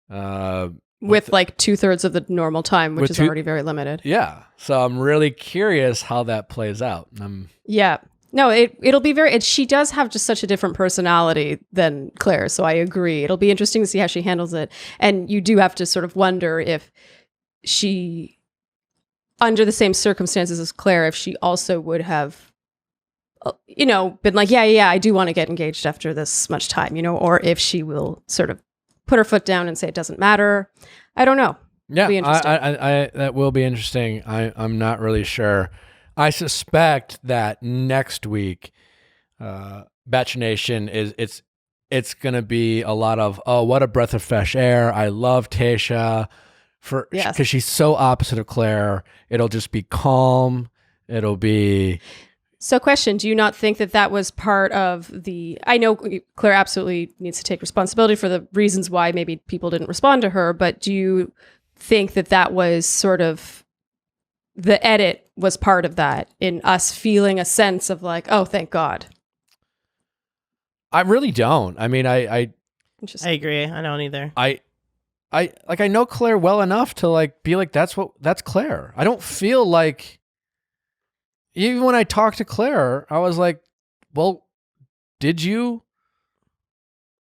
With like 2/3 of the normal time, which is already very limited. Yeah. So I'm really curious how that plays out. Yeah. No, it'll be very, she does have just such a different personality than Claire. So I agree. It'll be interesting to see how she handles it. And you do have to sort of wonder if she, under the same circumstances as Claire, if she also would have, been like, yeah, I do want to get engaged after this much time, or if she will sort of put her foot down and say it doesn't matter. I don't know. Yeah, I that will be interesting. I'm not really sure. I suspect that next week, Bachelor Nation it's going to be a lot of, oh, what a breath of fresh air. I love Tayshia because she's so opposite of Claire. It'll just be calm. It'll be. So question, do you not think that was part of I know Claire absolutely needs to take responsibility for the reasons why maybe people didn't respond to her, but do you think that was sort of the edit was part of that in us feeling a sense of like, oh, thank God? I really don't. I mean, I agree. I don't either. I know Claire well enough to like be like, that's Claire. I don't feel like, even when I talked to Claire, I was like, well, did you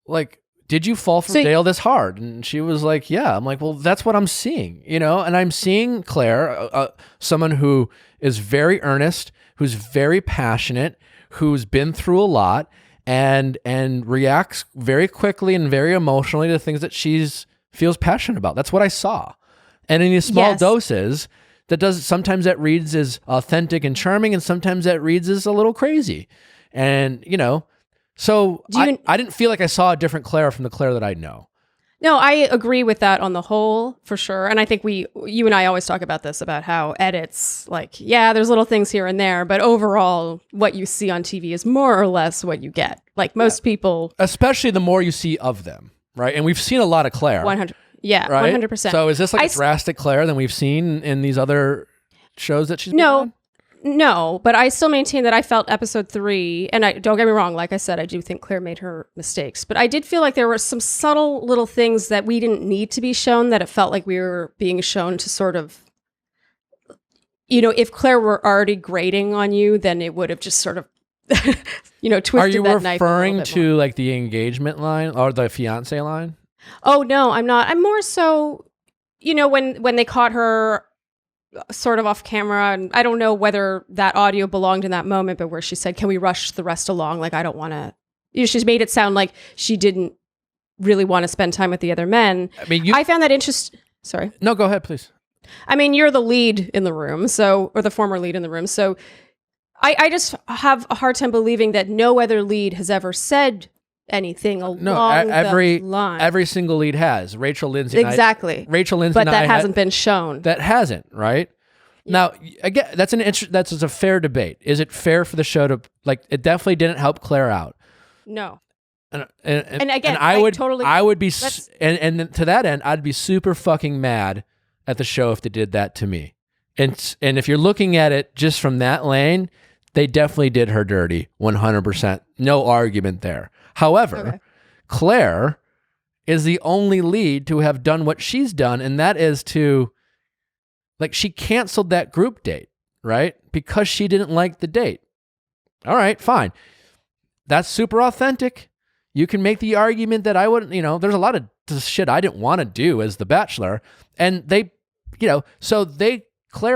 fall for Dale this hard? And she was like, yeah. I'm like, well, that's what I'm seeing, and I'm seeing Claire, someone who is very earnest, who's very passionate, who's been through a lot and reacts very quickly and very emotionally to things that feels passionate about. That's what I saw. And in these small doses, sometimes that reads as authentic and charming, and sometimes that reads as a little crazy. And, so I didn't feel like I saw a different Claire from the Claire that I know. No, I agree with that on the whole, for sure. And I think you and I always talk about this, about how edits, like, there's little things here and there, but overall, what you see on TV is more or less what you get. Like most people. Especially the more you see of them, right? And we've seen a lot of Claire. 100. Yeah, right? 100%. So is this like a drastic Claire than we've seen in these other shows that she's been on? No, but I still maintain that I felt episode 3, and don't get me wrong, like I said, I do think Claire made her mistakes, but I did feel like there were some subtle little things that we didn't need to be shown, that it felt like we were being shown to sort of, if Claire were already grating on you, then it would have just sort of, twisted that knife. Are you referring to like the engagement line or the fiance line? Oh no, I'm not. I'm more so, when they caught her sort of off camera, and I don't know whether that audio belonged in that moment, but where she said, "Can we rush the rest along? Like, I don't want to." She's made it sound like she didn't really want to spend time with the other men. I mean, I found that interesting. Sorry. No, go ahead, please. I mean, you're the lead in the room, or the former lead in the room. So I just have a hard time believing that no other lead has ever said anything along the line. Every single lead has. Rachel Lindsay. Exactly. But that hasn't been shown. That hasn't, right? Yeah. Now, again, that's a fair debate. Is it fair for the show to, like, it definitely didn't help Claire out. No. And again, I would be, and to that end, I'd be super fucking mad at the show if they did that to me. And if you're looking at it just from that lane, they definitely did her dirty, 100%. No argument there. However, Claire is the only lead to have done what she's done, and that is to, like, she canceled that group date, right? Because she didn't like the date. All right, fine. That's super authentic. You can make the argument that I wouldn't, there's a lot of shit I didn't want to do as the Bachelor. And they, Claire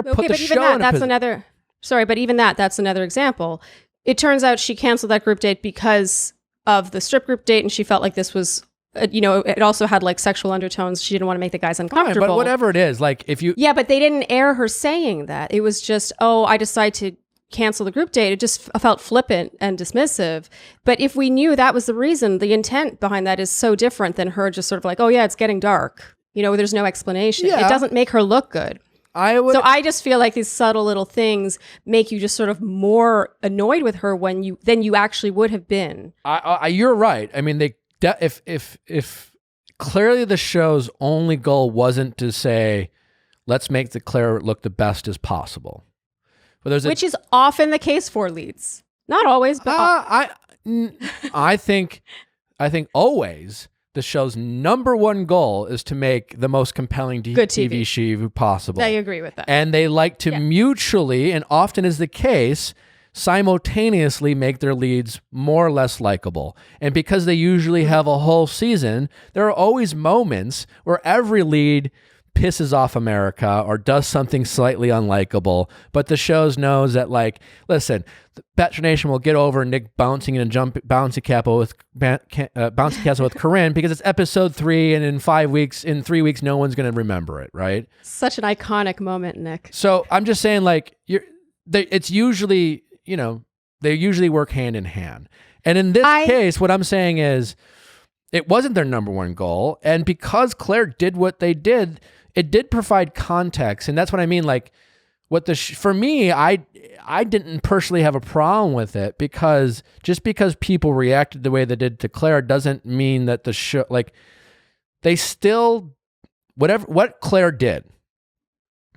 put the show in a position. But even that's another example. It turns out she canceled that group date because of the strip group date, and she felt like this was, it also had like sexual undertones. She didn't want to make the guys uncomfortable. Right, but whatever it is, like if you... Yeah, but they didn't air her saying that. It was just, I decided to cancel the group date. It just felt flippant and dismissive. But if we knew that was the reason, the intent behind that is so different than her just sort of like, oh yeah, it's getting dark. There's no explanation. Yeah. It doesn't make her look good. So I just feel like these subtle little things make you just sort of more annoyed with her than you actually would have been. You're right. I mean, if clearly the show's only goal wasn't to say, let's make the Claire look the best as possible. Which is often the case for leads. Not always, but I think always the show's number one goal is to make the most compelling TV show possible. I agree with that. And they like to mutually, and often is the case, simultaneously make their leads more or less likable. And because they usually have a whole season, there are always moments where every lead pisses off America or does something slightly unlikable, but the shows knows that, like, listen, Bachelor Nation will get over Nick bouncing in a bouncy castle with Corinne because it's episode 3, and in 3 weeks, no one's going to remember it, right? Such an iconic moment, Nick. So I'm just saying, like, it's usually, they usually work hand in hand. And in this case, what I'm saying is it wasn't their number one goal. And because Claire did what they did, it did provide context. And that's what I mean. Like, for me, I didn't personally have a problem with it, because just because people reacted the way they did to Claire doesn't mean that the show, like, they still, what Claire did,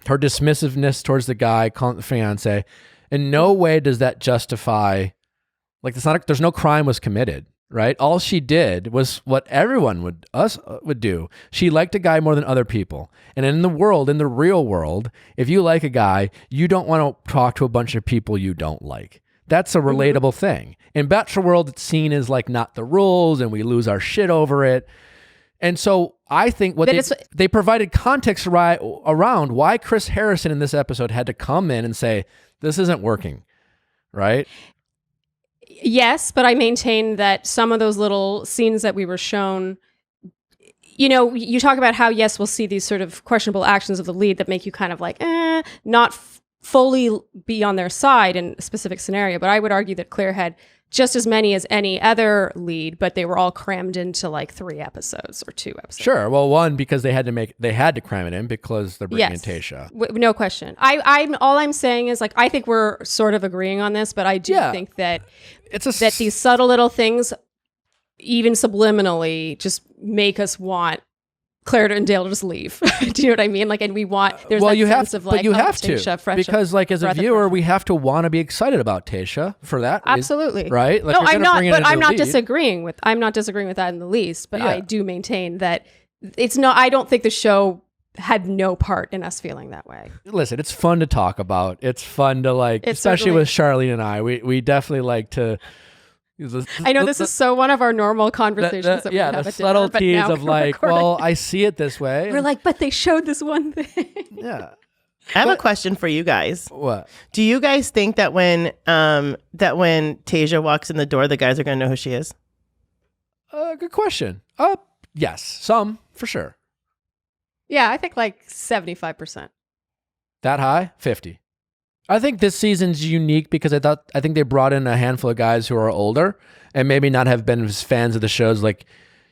her dismissiveness towards the guy, calling the fiance, in no way does that justify, like, there's no crime was committed. Right? All she did was what everyone would do. She liked a guy more than other people. And in the real world, if you like a guy, you don't want to talk to a bunch of people you don't like. That's a relatable thing. In Bachelor world, it's seen as like not the rules, and we lose our shit over it. And so I think they provided context around why Chris Harrison in this episode had to come in and say, this isn't working. Right? Yes, but I maintain that some of those little scenes that we were shown, you talk about how, yes, we'll see these sort of questionable actions of the lead that make you kind of like, not fully be on their side in a specific scenario. But I would argue that Claire had just as many as any other lead, but they were all crammed into like 3 episodes or 2 episodes. Sure. Well, one, because they had to cram it in because they're bringing in Tayshia. No question. All I'm saying is, like, I think we're sort of agreeing on this, but I do think that that these subtle little things, even subliminally, just make us want Claire and Dale to just leave. Do you know what I mean? Like, and we want, there's sense of like, but you have Tayshia, to, because like as a viewer, we have to want to be excited about Tayshia for that. Absolutely. Right? Like, no, I'm not, but I'm not disagreeing with that in the least, but I do maintain that it's not, I don't think the show had no part in us feeling that way. Listen, it's fun to talk about. It's fun to, like, especially with Charlene and I, we definitely like to I know this is so one of our normal conversations that we have the at dinner, but subtleties now of we're like, recording. well, I see it this way. We're like, but they showed this one thing. yeah. I have a question for you guys. What? Do you guys think that when Tayshia walks in the door, the guys are going to know who she is? Good question. Yes, some for sure. Yeah, I think like 75%. That high? 50. I think this season's unique because I think they brought in a handful of guys who are older and maybe not have been as fans of the shows. Like,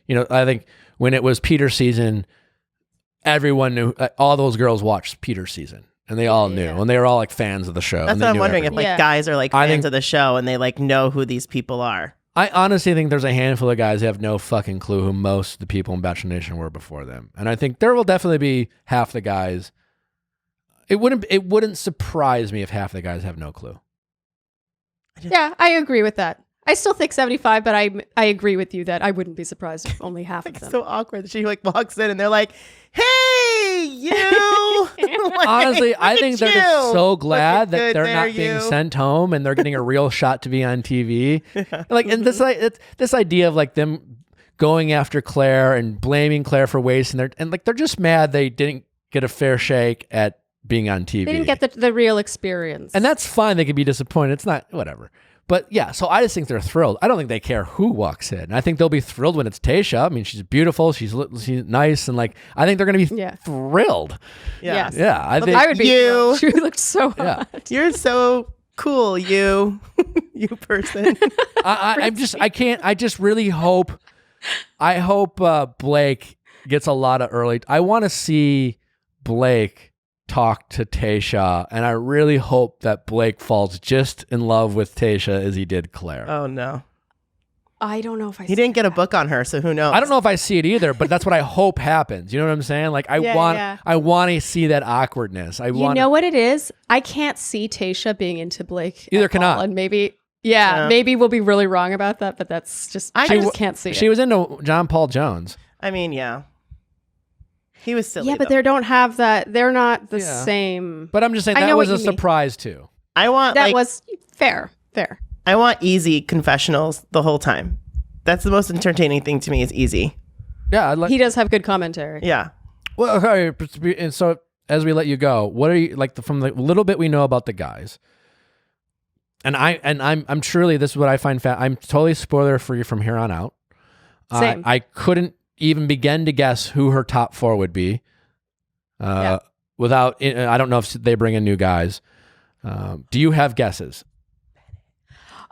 I think when it was Peter's season, everyone knew, all those girls watched Peter's season and they all knew, and they were all like fans of the show. That's what I'm wondering, if like guys are like fans of the show and they like know who these people are. I honestly think there's a handful of guys who have no fucking clue who most of the people in Bachelor Nation were before them. And I think there will definitely be half the guys. It wouldn't surprise me if half the guys have no clue. Yeah, I agree with that. I still think 75, but I agree with you that I wouldn't be surprised if only half of them. It's so awkward that she like walks in and they're like, "Hey, you!" Like, honestly, I think they're just so glad that they're not being you. sent home and they're getting a real shot to be on TV. Like, and this idea of like them going after Claire and blaming Claire for wasting they're just mad they didn't get a fair shake at being on TV. They didn't get the real experience. And that's fine. They could be disappointed. It's not, whatever. But yeah, so I just think they're thrilled. I don't think they care who walks in. I think they'll be thrilled when it's Tayshia. I mean, she's beautiful. She's nice. And like, I think they're going to be thrilled. Yeah. Yes. Yeah. I would be thrilled. She looked so hot. Yeah. You're so cool, you person. I just really hope, Blake gets a lot of early. I want to see Blake talk to Tayshia, and I really hope that Blake falls just in love with Tayshia as he did Claire. Oh no. I don't know if He didn't get a book on her, so who knows? I don't know if I see it either, but that's what I hope happens. You know what I'm saying? Like I want to see that awkwardness. You know what it is? I can't see Tayshia being into Blake. Either cannot. And maybe maybe we'll be really wrong about that, but that's just I just can't see it. She was into John Paul Jones. I mean, yeah. He was silly. Yeah, but they don't have that. They're not the same. But I'm just saying that was a surprise too. I want that was fair. I want easy confessionals the whole time. That's the most entertaining thing to me is easy. Yeah, he does have good commentary. Yeah. Well, okay. And so as we let you go, what are you like from the little bit we know about the guys? And I'm truly, this is what I find I'm totally spoiler free from here on out. Same. I couldn't even begin to guess who her top 4 would be without, I don't know if they bring in new guys. Do you have guesses?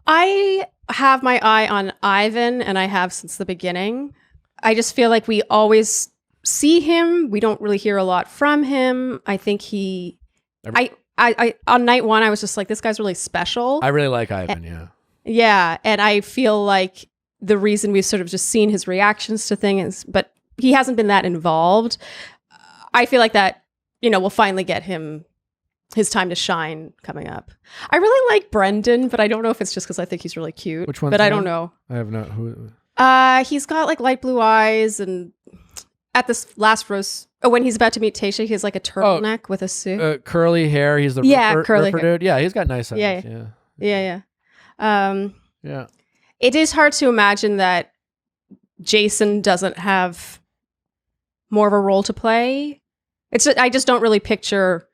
I have my eye on Ivan, and I have since the beginning. I just feel like we always see him. We don't really hear a lot from him. I think I on night 1, I was just like, this guy's really special. I really like Ivan, Yeah, and I feel like the reason we've sort of just seen his reactions to things, but he hasn't been that involved. I feel like that, we'll finally get him his time to shine coming up. I really like Brendan, but I don't know if it's just because I think he's really cute. Which one? But I don't know. I have not. Who? He's got like light blue eyes, and at this last rose, when he's about to meet Tayshia, he has like a turtleneck with a suit. Curly hair. He's the curly ripper hair. Dude. Yeah, he's got nice eyes. Yeah. Yeah. It is hard to imagine that Jason doesn't have more of a role to play. I just don't really picture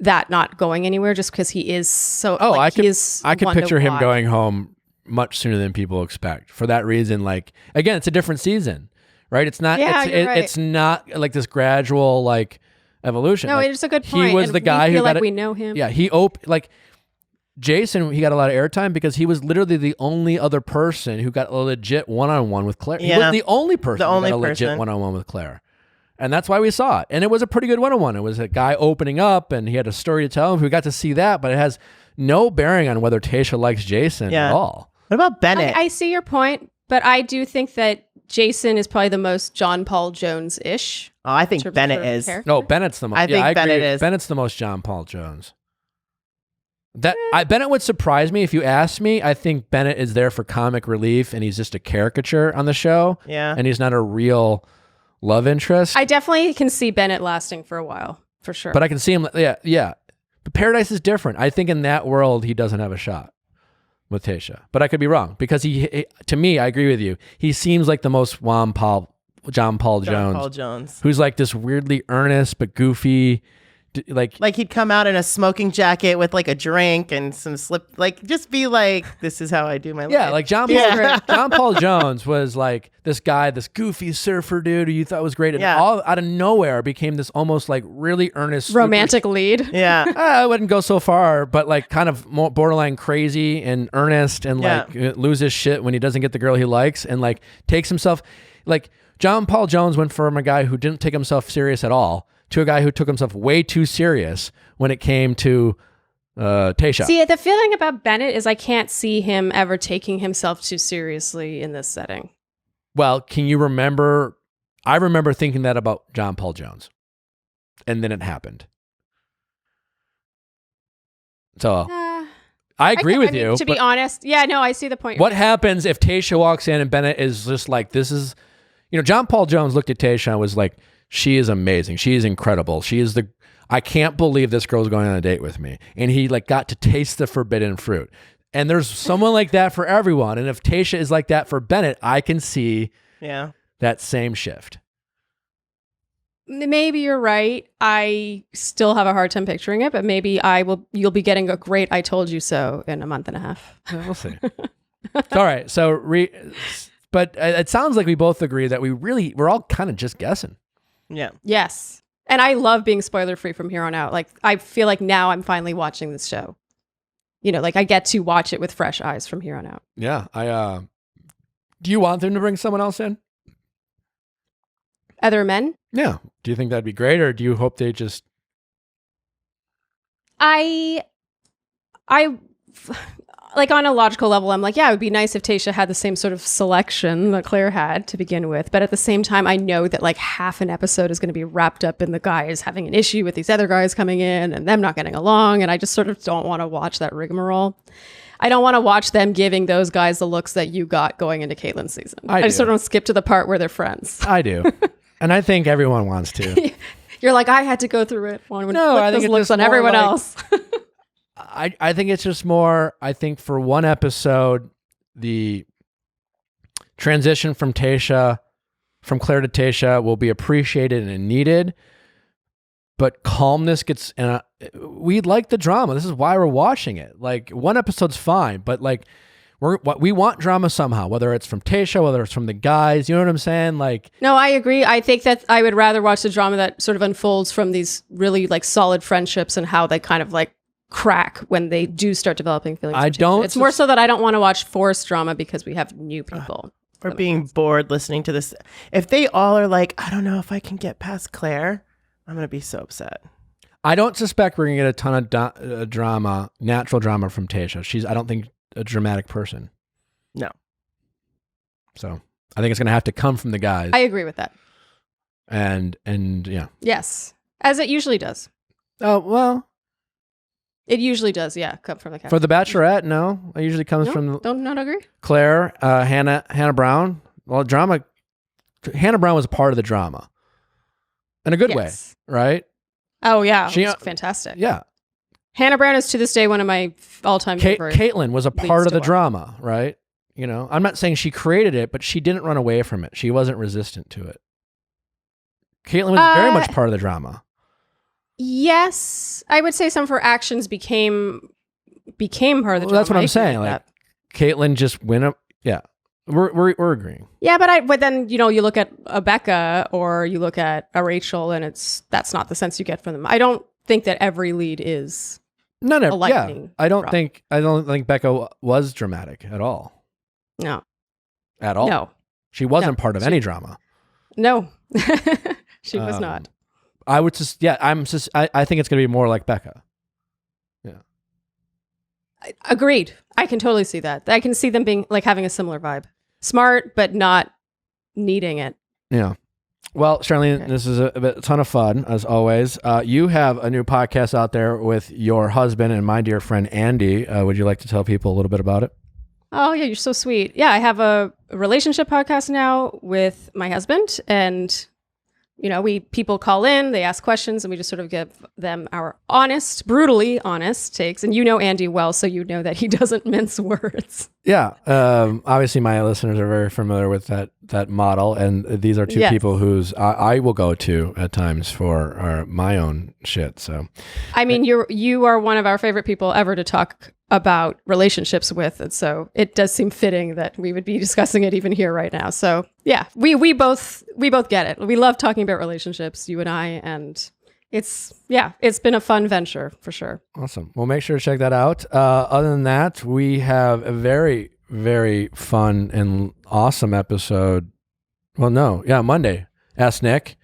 that not going anywhere just because he is so. I could picture him going home much sooner than people expect. For that reason, like again, it's a different season, right? It's not. Yeah, it's not like this gradual like evolution. No, like, it's a good point. He was the guy who we know him. Yeah, Jason, he got a lot of airtime because he was literally the only other person who got a legit one-on-one with Claire. Yeah. He was the only person who got a legit one-on-one with Claire. And that's why we saw it. And it was a pretty good one-on-one. It was a guy opening up and he had a story to tell him. We got to see that, but it has no bearing on whether Tayshia likes Jason at all. What about Bennett? I see your point, but I do think that Jason is probably the most John Paul Jones-ish. Oh, I think Bennett is. Character. No, Bennett's the most. I think Bennett is. Bennett's the most John Paul Jones. Bennett would surprise me if you asked me. I think Bennett is there for comic relief and he's just a caricature on the show. Yeah. And he's not a real love interest. I definitely can see Bennett lasting for a while, for sure. But I can see him. Yeah. But Paradise is different. I think in that world, he doesn't have a shot. with Tayshia, but I could be wrong because to me, I agree with you. He seems like the most John Paul Jones, who's like this weirdly earnest but goofy, like he'd come out in a smoking jacket with like a drink and some just be like, this is how I do my life. Yeah, like John Paul Jones was like this guy, this goofy surfer dude who you thought was great, and all out of nowhere became this almost like really earnest romantic lead. Yeah, I wouldn't go so far, but like kind of more borderline crazy and earnest, and like loses shit when he doesn't get the girl he likes, and like takes himself like John Paul Jones went from a guy who didn't take himself serious at all to a guy who took himself way too serious when it came to Tayshia. See, the feeling about Bennett is I can't see him ever taking himself too seriously in this setting. Well, can you remember? I remember thinking that about John Paul Jones, and then it happened. So I agree with you. To be honest, I see the point. What happens if Tayshia walks in and Bennett is just like, this is, John Paul Jones looked at Tayshia and was like, she is amazing. She is incredible. I can't believe this girl's going on a date with me. And he like got to taste the forbidden fruit. And there's someone like that for everyone. And if Tayshia is like that for Bennett, I can see that same shift. Maybe you're right. I still have a hard time picturing it, but maybe you'll be getting a great I told you so in a month and a half. We'll see. All right. So, but it sounds like we both agree that we're all kind of just guessing. Yeah. Yes. And I love being spoiler free from here on out. Like, I feel like now I'm finally watching this show. Like I get to watch it with fresh eyes from here on out. Yeah. Do you want them to bring someone else in? Other men? Yeah. Do you think that'd be great, or do you hope they just... Like on a logical level, I'm like, yeah, it would be nice if Tayshia had the same sort of selection that Claire had to begin with. But at the same time, I know that like half an episode is going to be wrapped up in the guys having an issue with these other guys coming in and them not getting along. And I just sort of don't want to watch that rigmarole. I don't want to watch them giving those guys the looks that you got going into Caitlin's season. I just sort of skip to the part where they're friends. I do. And I think everyone wants to. You're like, I had to go through it. No, I think those looks on everyone else. I think it's just more, I think for one episode, the transition from Claire to Tayshia will be appreciated and needed, but calmness gets, and we like the drama. This is why we're watching it. Like one episode's fine, but like we want drama somehow, whether it's from Tayshia, whether it's from the guys, you know what I'm saying? Like, no, I agree. I think that I would rather watch the drama that sort of unfolds from these really like solid friendships and how they kind of like crack when they do start developing feelings. It's more so that I don't want to watch forced drama because we have new people. Or being bored listening to this. If they all are like, I don't know if I can get past Claire, I'm going to be so upset. I don't suspect we're going to get a ton of drama, natural drama from Tayshia. She's, I don't think, a dramatic person. No. So I think it's going to have to come from the guys. I agree with that. And yeah. Yes. As it usually does. Oh, well. It usually does, yeah. Come from the cast. For the Bachelorette, no. It usually comes from... Don't not agree? Claire, Hannah Brown. Well, drama... Hannah Brown was a part of the drama. In a good way, right? Oh, yeah. She was fantastic. Yeah. Hannah Brown is to this day one of my all-time favorite. Caitlin was a part of the drama, right? I'm not saying she created it, but she didn't run away from it. She wasn't resistant to it. Caitlin was very much part of the drama. Yes, I would say some of her actions became part of the drama. That's what I'm saying. Like Caitlin just went up. Yeah, we're agreeing. Yeah, but then you look at a Becca or you look at a Rachel, and that's not the sense you get from them. I don't think that every lead is a lightning. I don't think Becca was dramatic at all. No, at all. No, she wasn't part of any drama. No, she was not. I would just, I think it's going to be more like Becca. Yeah. Agreed. I can totally see that. I can see them being like having a similar vibe. Smart, but not needing it. Yeah. Well, Charlene, This is a ton of fun, as always. You have a new podcast out there with your husband and my dear friend, Andy. Would you like to tell people a little bit about it? Oh, yeah, you're so sweet. Yeah, I have a relationship podcast now with my husband, and people call in, they ask questions, and we just sort of give them our honest, brutally honest takes. And Andy well, so you know that he doesn't mince words. Yeah. Obviously, my listeners are very familiar with that model, and these are two Yes. people whose I will go to at times for my own shit. So, I mean, you are one of our favorite people ever to talk about relationships with, and so it does seem fitting that we would be discussing it even here right now. So yeah, we both get it. We love talking about relationships, you and I, and it's been a fun venture for sure. Awesome. Well, make sure to check that out. Other than that, we have a very, very fun and awesome episode. Well, Monday. Ask Nick.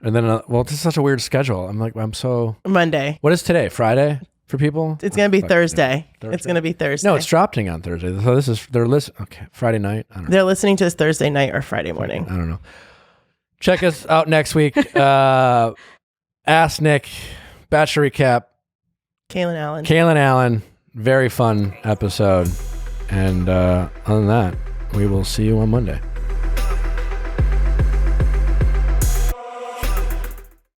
And then, this is such a weird schedule. Monday. What is today? Friday for people? It's going to be Thursday. It's going to be Thursday. No, it's dropping on Thursday. So they're listening. Okay, Friday night. I don't know. They're listening to us Thursday night or Friday morning. I don't know. Check us out next week. Ask Nick, Bachelor recap. Kaylin Allen. Very fun episode. And other than that, we will see you on Monday.